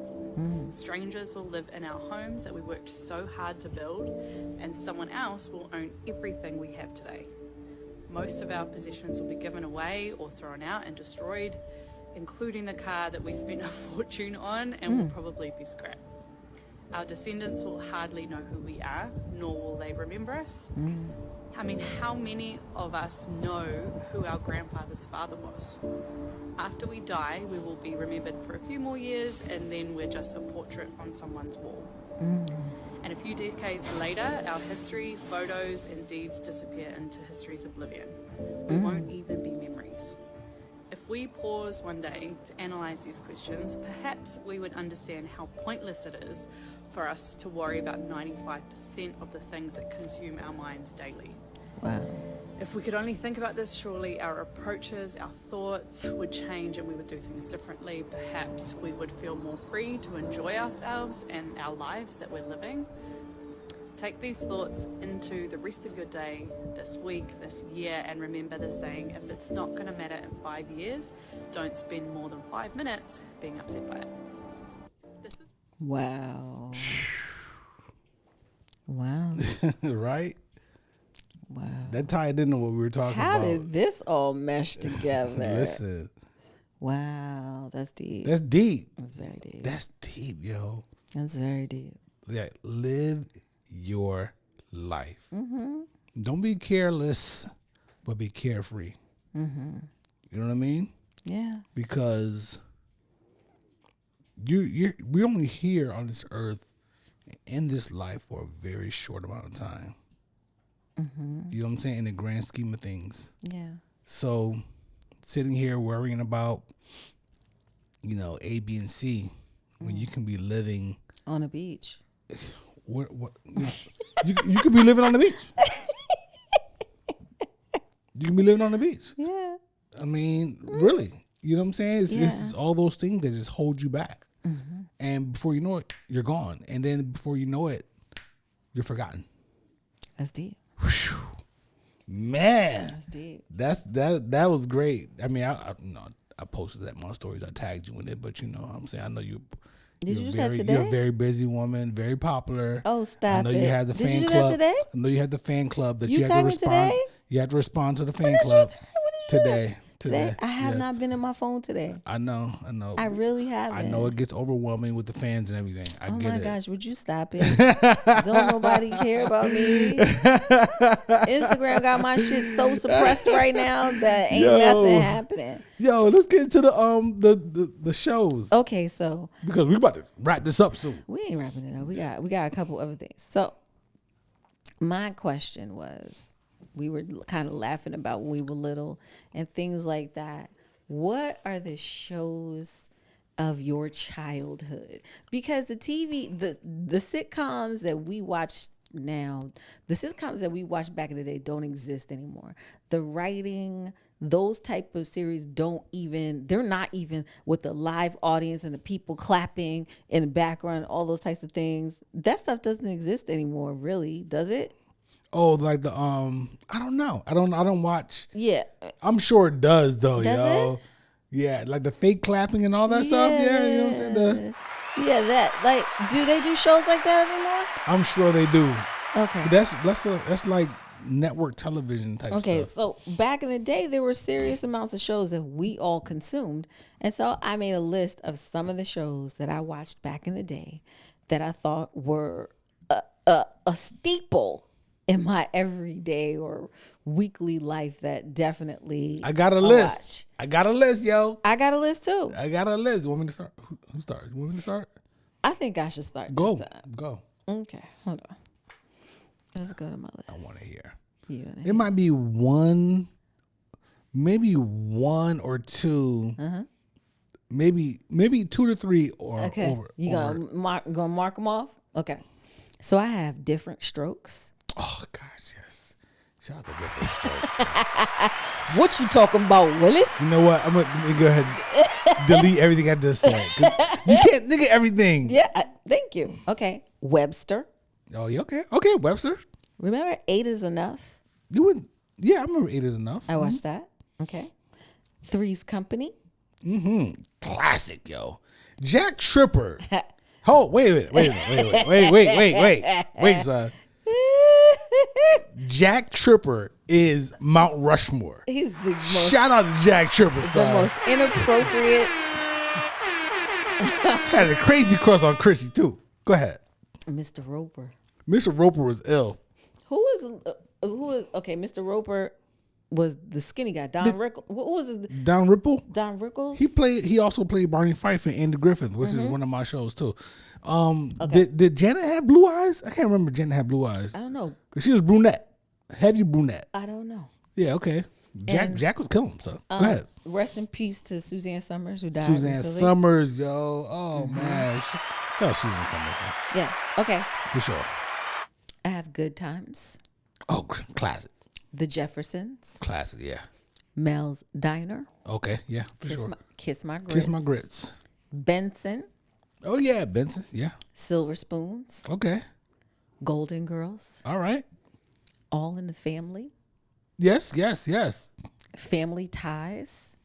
Strangers will live in our homes that we worked so hard to build, and someone else will own everything we have today. Most of our possessions will be given away or thrown out and destroyed, including the car that we spent a fortune on and will probably be scrapped. Our descendants will hardly know who we are, nor will they remember us. I mean, how many of us know who our grandfather's father was? After we die, we will be remembered for a few more years, and then we're just a portrait on someone's wall. And a few decades later, our history, photos, and deeds disappear into history's oblivion. We won't even be memories. If we pause one day to analyze these questions, perhaps we would understand how pointless it is for us to worry about 95% of the things that consume our minds daily.
Wow.
If we could only think about this, surely our approaches, our thoughts would change and we would do things differently. Perhaps we would feel more free to enjoy ourselves and our lives that we're living. Take these thoughts into the rest of your day, this week, this year, and remember the saying, if it's not going to matter in 5 years, don't spend more than 5 minutes being upset by it. This is
Wow. Wow.
Right?
Wow.
That tied into what we were talking
How
about.
did this all mesh together?
Listen,
Wow. That's deep.
that's deep.
That's very deep.
That's deep, yo.
That's very deep.
Yeah, live your life.
Mm-hmm.
Don't be careless, but be carefree.
Mm-hmm.
You know what I mean?
Yeah.
Because we're only here on this earth in this life for a very short amount of time.
Mm-hmm.
You know what I'm saying? In the grand scheme of things.
Yeah.
So sitting here worrying about, A, B, and C when you can be living
On a beach.
what you could be living on the beach. You can be living on the beach.
Yeah.
I mean, really. You know what I'm saying? It's just all those things that just hold you back.
Mm-hmm.
And before you know it, you're gone. And then before you know it, you're forgotten.
That's deep.
Whew. Man,
That's deep.
that was great. I mean, I posted that in my stories. I tagged you in it, but what I'm saying, I know you.
Did
you're
you do that
very,
today?
You're a very busy woman, very popular.
Oh, stop
I know
it.
you had the
Did
fan
you do
club.
that today?
I know you had the fan club that
You
you had to
tagged me
respond.
today?
You had to respond to the fan
When did you
club
when did you do that?
today.
I have
Yeah.
not been in my phone today.
I know.
I really haven't.
I know it gets overwhelming with the fans and everything. I
Oh
get
my
it.
gosh, would you stop it? Don't nobody care about me. Instagram got my shit so suppressed right now that ain't
Yo.
nothing happening.
Yo, let's get into the shows.
Okay, so
Because we about to wrap this up soon.
we ain't wrapping it up. We got a couple other things. So my question was, we were kind of laughing about when we were little and things like that. What are the shows of your childhood? Because the TV, the sitcoms that we watch now, the sitcoms that we watched back in the day don't exist anymore. The writing, those type of series they're not even with the live audience and the people clapping in the background, all those types of things. That stuff doesn't exist anymore, really, does it?
Oh, like the I don't know. I don't watch.
Yeah.
I'm sure it does though,
Does
yo.
it?
Yeah, like the fake clapping and all that stuff. Yeah, you know what I'm saying?
Yeah, that, like, do they do shows like that anymore?
I'm sure they do.
Okay.
That's like network television type
Okay,
stuff.
so back in the day, there were serious amounts of shows that we all consumed. And so I made a list of some of the shows that I watched back in the day that I thought were a staple in my everyday or weekly life that definitely
I got a
I'll
list.
watch.
I got a list, yo.
I got a list too.
I got a list. You want me to start? Who starts? You want me to start?
I think I should start
Go.
this time.
Go.
Okay, hold on. Let's go to my list.
I want to hear.
You wanna
It might be one, maybe one or two, maybe 2 to 3 or
Okay.
over.
You
over.
gonna mark them off? Okay. So I have Different Strokes.
Oh gosh, yes. Shout out to Different Strokes.
What you talking about, Willis?
You know what? I'm gonna go ahead and delete everything I just said. 'Cause you can't think of everything.
Yeah, thank you. Okay. Webster.
Oh, yeah, okay. Okay, Webster.
Remember 8 is Enough?
You would. Yeah, I remember 8 is Enough.
I watched that. Okay. Three's Company.
Classic, yo. Jack Tripper. Oh, wait, son. Jack Tripper is Mount Rushmore.
He's the most,
Shout out to Jack Tripper,
the
son.
most inappropriate.
Had a crazy crush on Chrissy too. Go ahead.
Mr. Roper.
Mr. Roper was ill.
Who is okay? Mr. Roper was the skinny guy. Don Rickles. What was it?
Don Ripple.
Don Rickles.
He also played Barney Fife in Andy Griffith, which is one of my shows too.
Okay.
Did Janet have blue eyes? I can't remember Janet had blue eyes.
I don't know.
'Cause she was brunette. Heavy brunette.
I don't know.
Yeah, okay. Jack was killing him. So go ahead.
Rest in peace to Suzanne Summers, who died
Suzanne
recently.
Summers, yo. Oh man, shout out Suzanne Summers, man.
Yeah. Okay.
For sure.
I have Good Times,
Oh, classic,
The Jeffersons,
classic. Yeah.
Mel's Diner,
Okay. Yeah, for
Kiss,
sure.
Kiss My Grits,
Kiss my grits.
Benson,
Oh yeah, Benson. Yeah.
Silver Spoons,
Okay.
Golden Girls,
All right.
All in the Family,
Yes.
Family Ties.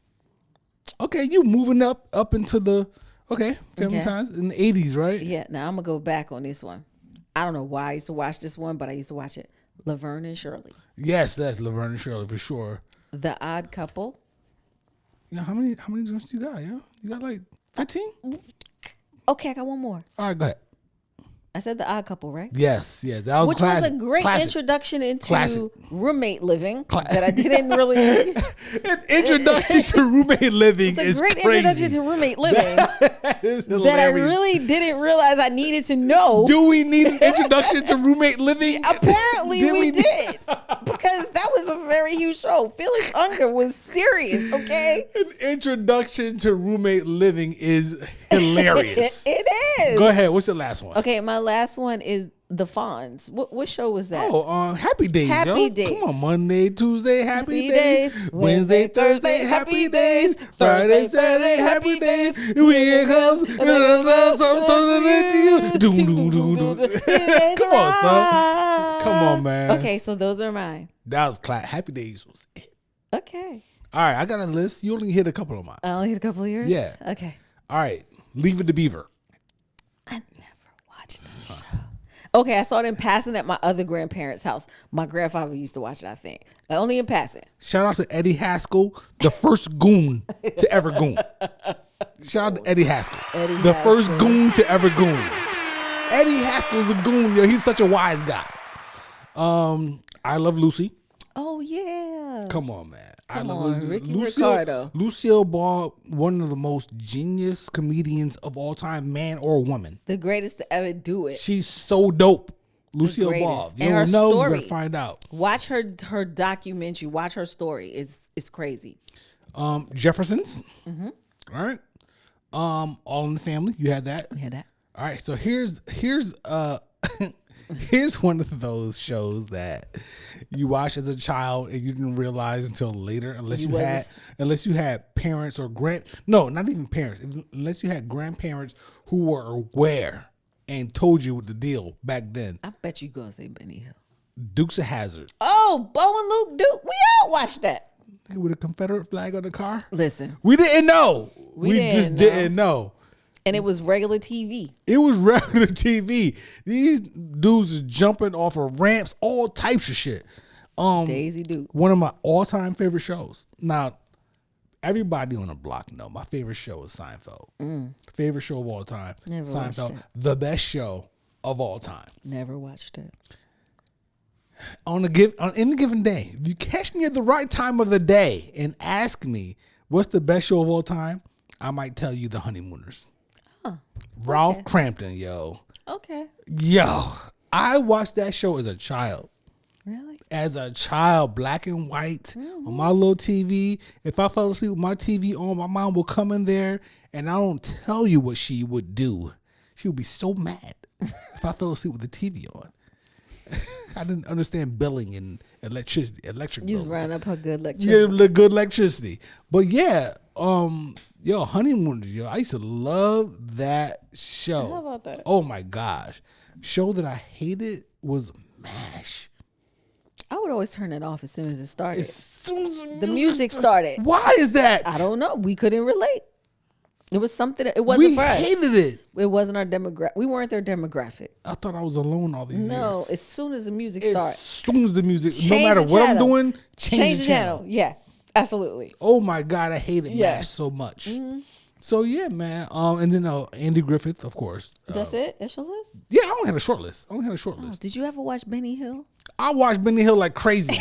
Okay, you moving up into the Family
Okay.
Ties in the 80s, right?
Yeah, now I'm going to go back on this one. I don't know why I used to watch this one, but I used to watch it. Laverne and Shirley,
Yes, that's Laverne and Shirley for sure.
The Odd Couple.
Yeah, how many joints you got? Yeah, you got like 15.
Okay, I got one more.
All right, go ahead.
I said The Odd Couple, right?
Yes, that was
Which
classic.
was a great
Classic.
introduction into
Classic.
roommate living that I didn't really.
An introduction to roommate living
It's a
is
great
crazy.
introduction to roommate living
That is
that I
hilarious.
really didn't realize I needed to know.
Do we need an introduction to roommate living?
Apparently we
need-
did, because that was a very huge show. Felix Unger was serious, okay?
An introduction to roommate living is hilarious.
It is.
Go ahead. What's the last one?
Okay, my last one is The Fonz. What show was that?
Oh, Happy Days,
Happy
yo.
Days.
Come on, Monday, Tuesday, Happy
Happy
days.
days.
Wednesday, Thursday, Happy days. Friday, Saturday, Happy days. Weekend comes, I'm turning it to you. Doom, doom, doom, doom. Come on, son. Come on, man.
Okay, so those are mine.
That was class. Happy Days was it.
Okay.
All right, I got a list. You only hit a couple of mine.
I only hit a couple of yours?
Yeah.
Okay.
All right, Leave It to Beaver.
I never watched this show. Okay, I saw it in passing at my other grandparents' house. My grandfather used to watch it, I think. Only in passing.
Shout out to Eddie Haskell, the first goon to ever goon. Shout out to Eddie Haskell,
Eddie
the
Haskell.
first goon to ever goon. Eddie Haskell's a goon, yo. He's such a wise guy. I Love Lucy.
Oh, yeah.
Come on, man.
Come
I
on,
Lucy.
Ricky Ricardo.
Lucille Ball, one of the most genius comedians of all time, man or woman.
The greatest to ever do it.
She's so dope. Lucille
greatest.
Ball. You
And her
don't know, you
story.
better find out.
Watch her documentary. Watch her story. It's crazy.
Jeffersons.
Mm-hmm.
All right. All in the Family. You had that.
You hear that?
All right, so here's here's one of those shows that you watch as a child and you didn't realize until later, unless you had parents or not even parents, unless you had grandparents who were aware and told you the deal back then.
I bet you gonna say Benny Hill.
Dukes of Hazzard
Oh, Bo and Luke Duke. We all watched that.
with a Confederate flag on the car.
Listen,
We didn't know.
We
We
didn't
just
know.
didn't know.
and it was regular TV.
It was regular TV. These dudes is jumping off of ramps, all types of shit.
Daisy Duke.
One of my all-time favorite shows. Now, everybody on the block know my favorite show is Seinfeld. Favorite show of all time.
Never watched
Seinfeld,
it.
the best show of all time.
Never watched it.
On any given day, if you catch me at the right time of the day and ask me what's the best show of all time, I might tell you The Honeymooners. Ralph Crampton, yo.
Okay.
Yo, I watched that show as a child.
Really?
As a child, black and white, on my little TV. If I fell asleep with my TV on, my mom would come in there, and I don't tell you what she would do. She would be so mad if I fell asleep with the TV on. I didn't understand billing and electric
You
bills.
was running up her good lecture.
Yeah, good electricity. But yeah, yo, Honeymooners, yo, I used to love that show.
How about that?
Oh my gosh. Show that I hated was MASH.
I would always turn it off as soon as it started.
As soon as
The music started.
Why is that?
I don't know. We couldn't relate. It was something. It wasn't
We
for us.
hated it.
It wasn't our demographic. We weren't their demographic.
I thought I was alone all these
No,
years.
as soon as the music
As
starts,
soon as the music, no
change
matter
the
what I'm
channel.
doing,
change the channel. Yeah, absolutely.
Oh my God, I hated
Yeah.
MASH so much. So yeah, man. And then Andy Griffith, of course.
That's it. That's your list.
Yeah, I only had a short list.
Did you ever watch Benny Hill?
I watched Benny Hill like crazy.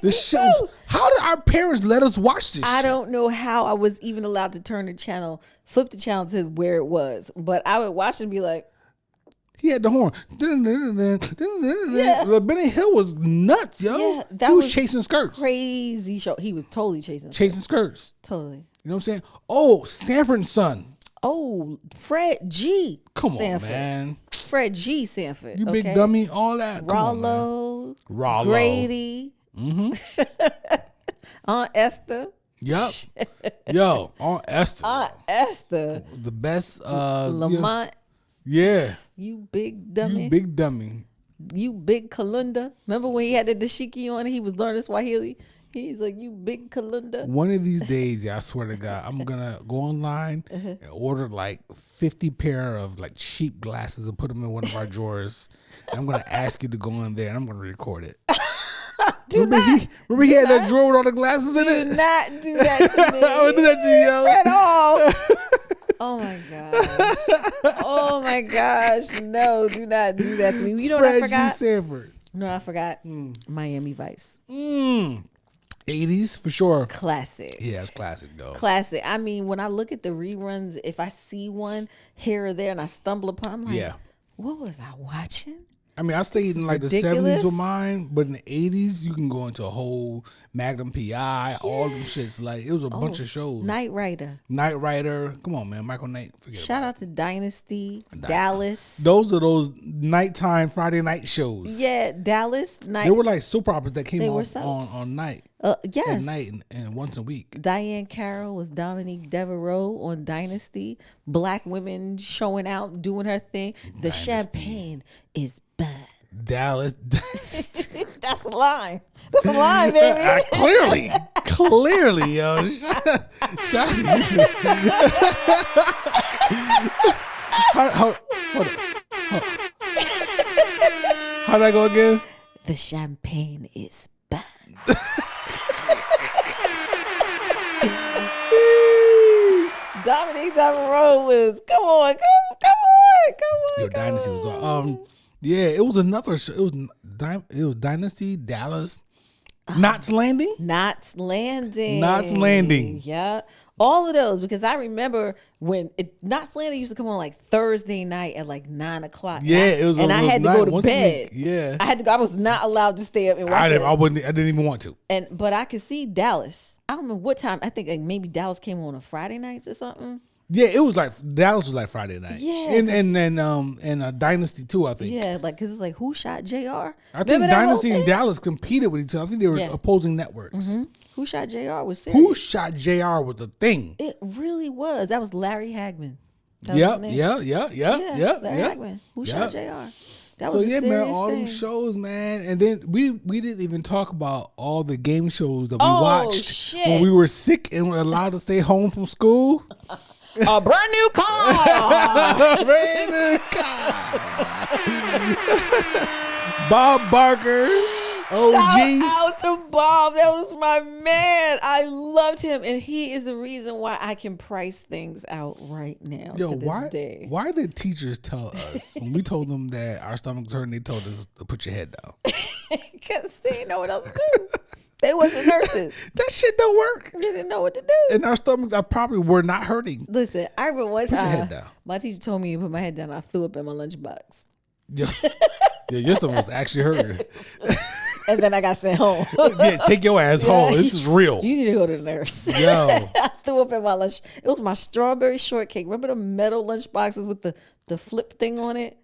The shows. How did our parents let us watch this?
I
shit?
don't know how I was even allowed to turn the channel, flip the channel to where it was, but I would watch and be like,
He had the horn.
Yeah.
Benny Hill was nuts, yo.
Yeah, that
he was
was
chasing skirts.
Crazy show. He was totally chasing.
Skirts.
Totally.
You know what I'm saying? Oh, Sanford and Son.
Oh, Fred G.
Come
Sanford.
on, man.
Fred G. Sanford.
You big dummy, all that. Come on, man.
Rollo. Grady. Aunt Esther.
Yep. Yo, Aunt Esther.
Aunt Esther.
The best.
Lamont.
Yeah.
You big dummy.
You big dummy.
You big Kalunda. Remember when he had the dashiki on? He was learning Swahili. He's like, you big Kalunda.
One of these days, yeah, I swear to God, I'm gonna go online and order like 50 pair of like cheap glasses and put them in one of our drawers. And I'm gonna ask you to go in there and I'm gonna record it. Remember he had that drawer with all the glasses in it?
Do not do that to me.
I would do that to you, yo.
At all. Oh my God. Oh my gosh. No, do not do that to me. You know what I forgot?
Sanford.
No, I forgot. Miami Vice.
80s for sure.
Classic.
Yeah, it's classic though.
Classic. I mean, when I look at the reruns, if I see one here or there and I stumble upon, I'm like,
Yeah.
what was I watching?
I mean, I stayed in like
ridiculous.
the 70s with mine, but in the 80s, you can go into a whole Magnum PI, all them shits. Like, it was a bunch of shows.
Knight Rider.
Knight Rider. Come on, man. Michael Knight. Forget
Shout
about
out to Dynasty, Dallas.
it. Those are those nighttime Friday night shows.
Yeah, Dallas. Night.
They were like soap operas that came
They were
on
soaps.
on night.
Yes.
At night and once a week.
Diane Carroll was Dominique Devereaux on Dynasty. Black women showing out, doing her thing. The champagne is bad.
Dallas.
That's a line. That's a line, baby.
Clearly, yo. Hold on. How'd I go again?
The champagne is bad. Dominique Devereaux was, come on.
Yo, Dynasty was yeah, it was another show. It was Dynasty, Dallas, Knots Landing.
Knots Landing. Yeah. All of those, because I remember when Knots Landing used to come on like Thursday night at like 9 o'clock.
Yeah, it was.
And I had to go to bed.
Yeah,
I had to go. I was not allowed to stay up and watch it.
I didn't even want to.
But I could see Dallas. I don't know what time. I think like maybe Dallas came on Friday nights or something.
Yeah, it was like Dallas was like Friday night.
Yeah,
and Dynasty too. I think.
Yeah, like because it's like who shot JR?
I think Dynasty and Dallas competed with each other. I think they were opposing networks.
Mm-hmm. Who shot JR was serious.
Who shot JR was the thing.
It really was. That was Larry Hagman.
Yeah.
Larry Hagman. Who shot JR? That was a serious
man, all
thing.
them shows, man. And then we didn't even talk about all the game shows that we watched when we were sick and were allowed to stay home from school.
A brand new car.
Bob Barker, OG.
Shout out to Bob. That was my man. I loved him, and he is the reason why I can price things out right now.
Yo,
to this day.
Why did teachers tell us when we told them that our stomachs hurt? They told us to put your head down
because they didn't know what else to do. They wasn't nurses.
That shit don't work.
They didn't know what to do.
And our stomachs probably were not hurting.
Listen, I remember one
Put your
time
head down.
my teacher told me to put my head down. I threw up in my lunchbox.
Yeah, your stomach was actually hurting.
And then I got sent home.
Yeah, take your ass home. This is real.
You need to go to the nurse.
Yo.
I threw up in my lunch. It was my strawberry shortcake. Remember the metal lunch boxes with the flip thing on it?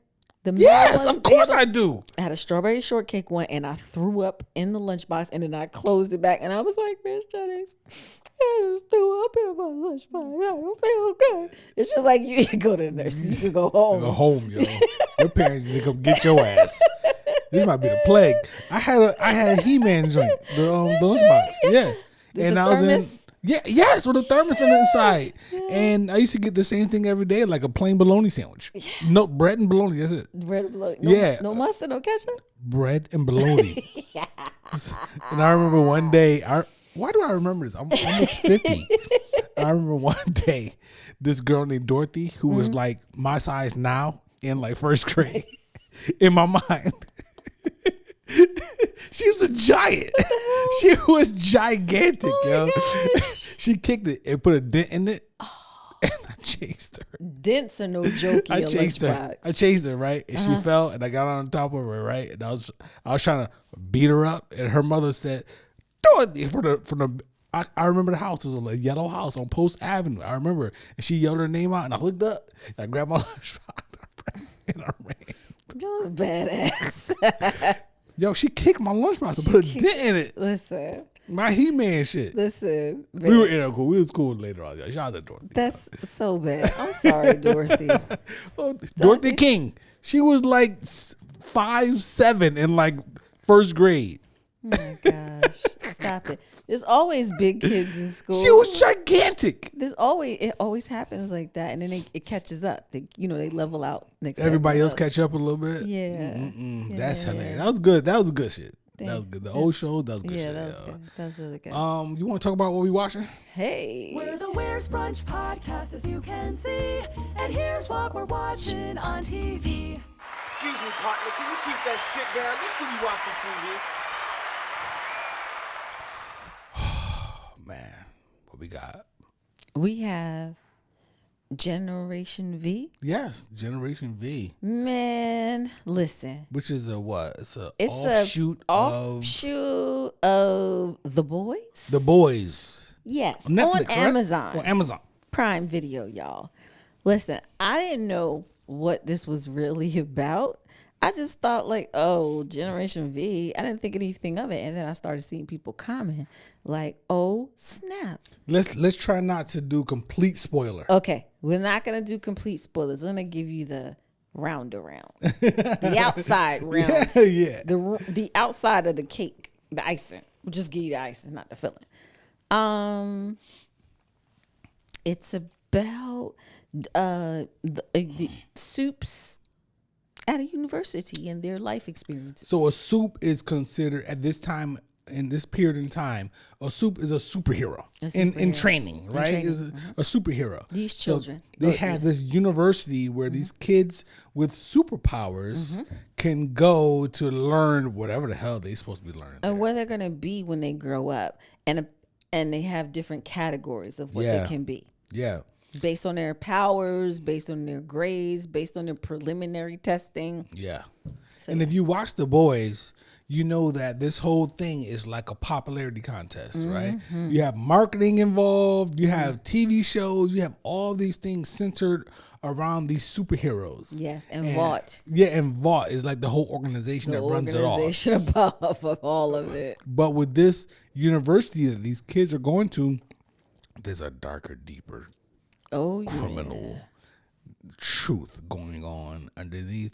Yes, of course I do.
I had a strawberry shortcake one, and I threw up in the lunchbox, and then I closed it back, and I was like, Miss Jennings, I just threw up in my lunchbox. I don't feel good. It's just like, you can go to the nurse. You can go home.
Go home, yo. Your parents need to come get your ass. This might be the plague. I had a He-Man joint, the lunchbox. Yeah.
And I was in.
Yes, with a thermos on the inside. And I used to get the same thing every day, like a plain bologna sandwich. No bread and bologna, that's it.
Bread and bologna. No mustard, no ketchup?
Bread and bologna. And I remember one day, why do I remember this? I'm almost 50. I remember one day, this girl named Dorothy, who was like my size now in like first grade, in my mind. She was a giant. She was gigantic, yo. She kicked it and put a dent in it. And I chased her.
Dents are no joke in
I
your
chased her.
lunchbox.
I chased her, right? And she fell, and I got on top of her, right? And I was trying to beat her up, and her mother said, "Dorothy," I remember the house. It was a yellow house on Post Avenue. I remember, and she yelled her name out, and I looked up, and I grabbed my lunchbox, and I ran.
You was badass.
Yo, she kicked my lunchbox and put a dent in it.
Listen.
My He-Man shit.
Listen.
We were in a cool. We was cool later on. Shout out to Dorothy.
That's so bad. I'm sorry, Dorothy.
Oh, Dorothy King. She was like 5'7" in like first grade.
Oh my gosh. Stop it. There's always big kids in school.
She was gigantic.
It always happens like that, and then it catches up. They level out next.
Everybody else catch up a little bit.
Yeah.
That's hilarious. That was good. That was good shit. That was good. The old show, that was good shit.
Yeah, that was good. That was really good.
You want to talk about what we watching?
Hey.
We're the Where's Brunch podcast, as you can see. And here's what we're watching on TV.
Excuse me, partner. Can you keep that shit down? You see me watching TV.
Man, what we got?
We have Generation V.
Yes, Generation V.
Man, listen.
Which is a what? It's a
It's
offshoot
a offshoot of The Boys.
The Boys.
Yes,
Netflix,
on
right?
Amazon.
On Amazon.
Prime Video, y'all. Listen, I didn't know what this was really about. I just thought like, oh, Generation V. I didn't think anything of it, and then I started seeing people comment like, oh snap.
Let's try not to do complete spoiler.
Okay, we're not gonna do complete spoilers. We're gonna give you the round around, the outside round,
Yeah.
the outside of the cake, the icing. We'll just give you the icing, not the filling. It's about the soups at a university and their life experiences.
So a soup is considered at this time, in this period in time, a soup is a superhero, in training, right?
training.
Is a superhero.
These children.
So they had this university where these kids with superpowers can go to learn whatever the hell they're supposed to be learning.
And where they're gonna be when they grow up, and they have different categories of what they can be.
Yeah.
Based on their powers, based on their grades, based on their preliminary testing.
Yeah.
So,
and if you watch The Boys, you know that this whole thing is like a popularity contest, right? You have marketing involved, you have TV shows, you have all these things centered around these superheroes.
Yes, and Vought.
Yeah, and Vought is like the whole organization that runs it all.
Organization above all of it.
But with this university that these kids are going to, there's a darker, deeper criminal truth going on underneath.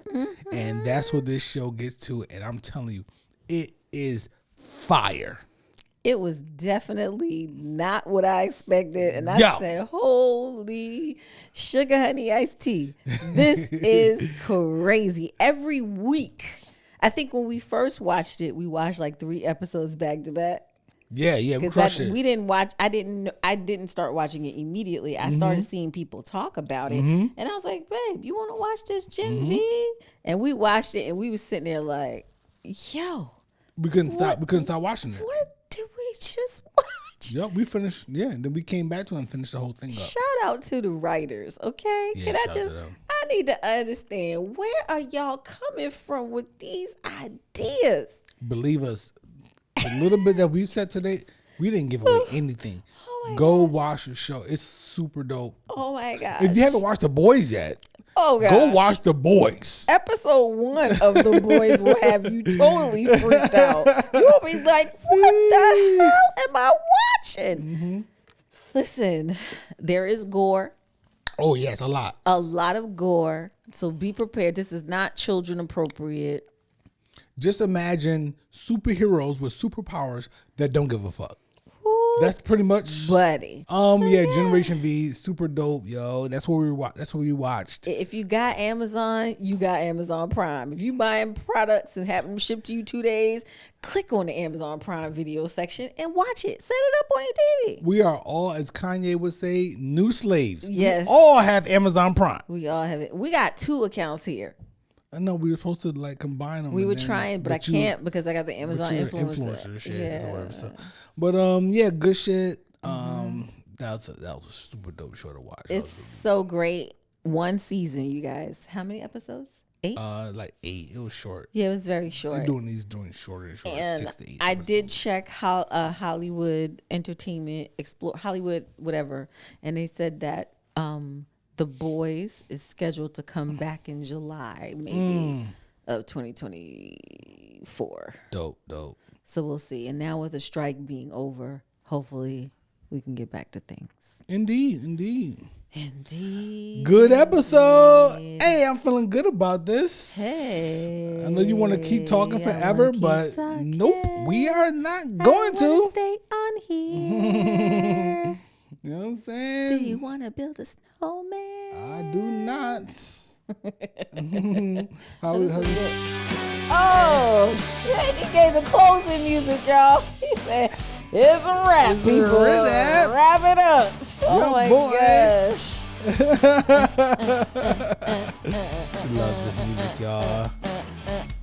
And that's what this show gets to. And I'm telling you, it is fire.
It was definitely not what I expected. And I said, holy sugar honey iced tea. This is crazy. Every week. I think when we first watched it, we watched like 3 episodes back to back.
Yeah, we crushed it.
We didn't watch. I didn't start watching it immediately. I started seeing people talk about it, and I was like, "Babe, you want to watch this Gen V?" And we watched it, and we was sitting there like, "Yo,
we couldn't stop. We couldn't stop watching it.
What did we just watch?"
Yep, we finished. Yeah, and then we came back to it and finished the whole thing up.
Shout out to the writers, okay?
Yeah,
Can I
shout out to them.
I need to understand, where are y'all coming from with these ideas?
Believe us, a little bit that we said today, we didn't give away anything.
Oh my
Go
gosh.
watch the show. It's super dope.
Oh my gosh.
If you haven't watched The Boys yet,
oh gosh.
go watch The Boys.
Episode 1 of The Boys will have you totally freaked out. You'll be like, what the hell am I watching? Listen, there is gore.
Oh, yes, a lot.
A lot of gore. So be prepared. This is not children appropriate.
Just imagine superheroes with superpowers that don't give a fuck.
Ooh,
That's pretty much
buddy.
yeah, Generation V, super dope, yo. That's what we watched.
If you got Amazon, you got Amazon Prime. If you buying products and having them shipped to you 2 days, click on the Amazon Prime video section and watch it. Set it up on your TV.
We are all, as Kanye would say, new slaves.
Yes.
We all have Amazon Prime.
We all have it. We got 2 accounts here.
I know we were supposed to like combine them.
We were
then-
trying, but I can't because I got the Amazon
you're
influencer.
shit or whatever.
Yeah.
So. But yeah, good shit. That was a super dope show to watch.
It's so great. One season, you guys. How many episodes? 8?
Like 8. It was short.
Yeah, it was very
They're
short.
doing shorter and shorter.
And
6 to 8
I
episodes.
did check how Hollywood Entertainment Explore Hollywood whatever, and they said that The Boys is scheduled to come back in July maybe of 2024.
Dope.
So we'll see. And now with the strike being over, hopefully we can get back to things.
Indeed.
Good
episode. Hey, I'm feeling good about this.
Hey.
I know you want to keep talking forever, but nope, we are not going to.
Stay on here.
You know what I'm saying?
Do you want to build a snowman?
I do not.
Oh, shit. He gave the closing music, y'all. He said, it's a wrap,
It's a
people.
wrap.
Wrap it up. Oh, my
boy.
gosh.
She loves this music, y'all.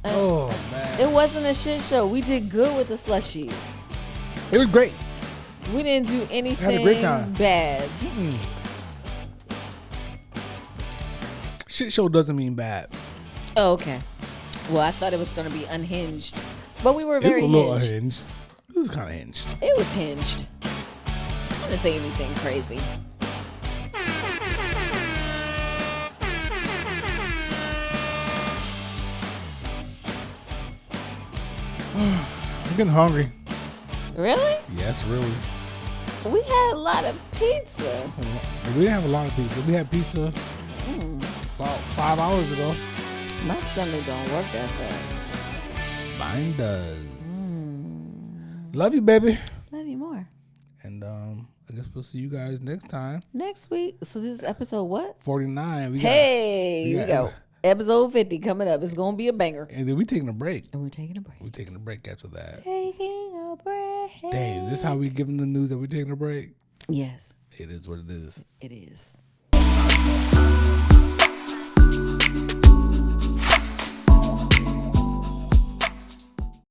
Oh, man.
It wasn't a shit show. We did good with the slushies.
It was great.
We didn't do anything
Had a great time.
bad.
Shit show doesn't mean bad.
Oh, okay. Well, I thought it was going to be unhinged. But we were
It was
very
a little
hinged.
unhinged. It was kind of hinged.
It was hinged. I didn't say anything crazy.
I'm getting hungry.
Really?
Yes, really.
We had a lot of pizza.
We didn't have a lot of pizza. We had pizza about 5 hours ago.
My stomach don't work that fast.
Mine does. Love you, baby.
Love you more.
And I guess we'll see you guys next time.
Next week. So this is episode what?
49. We
Hey,
got-
we go. Episode 50 coming up. It's going to be a banger.
And then we taking a break.
And we're taking a break.
We're taking a break after that.
Taking a break.
Dang, is this how we giving the news that we're taking a break?
Yes,
It is what it is.
it is.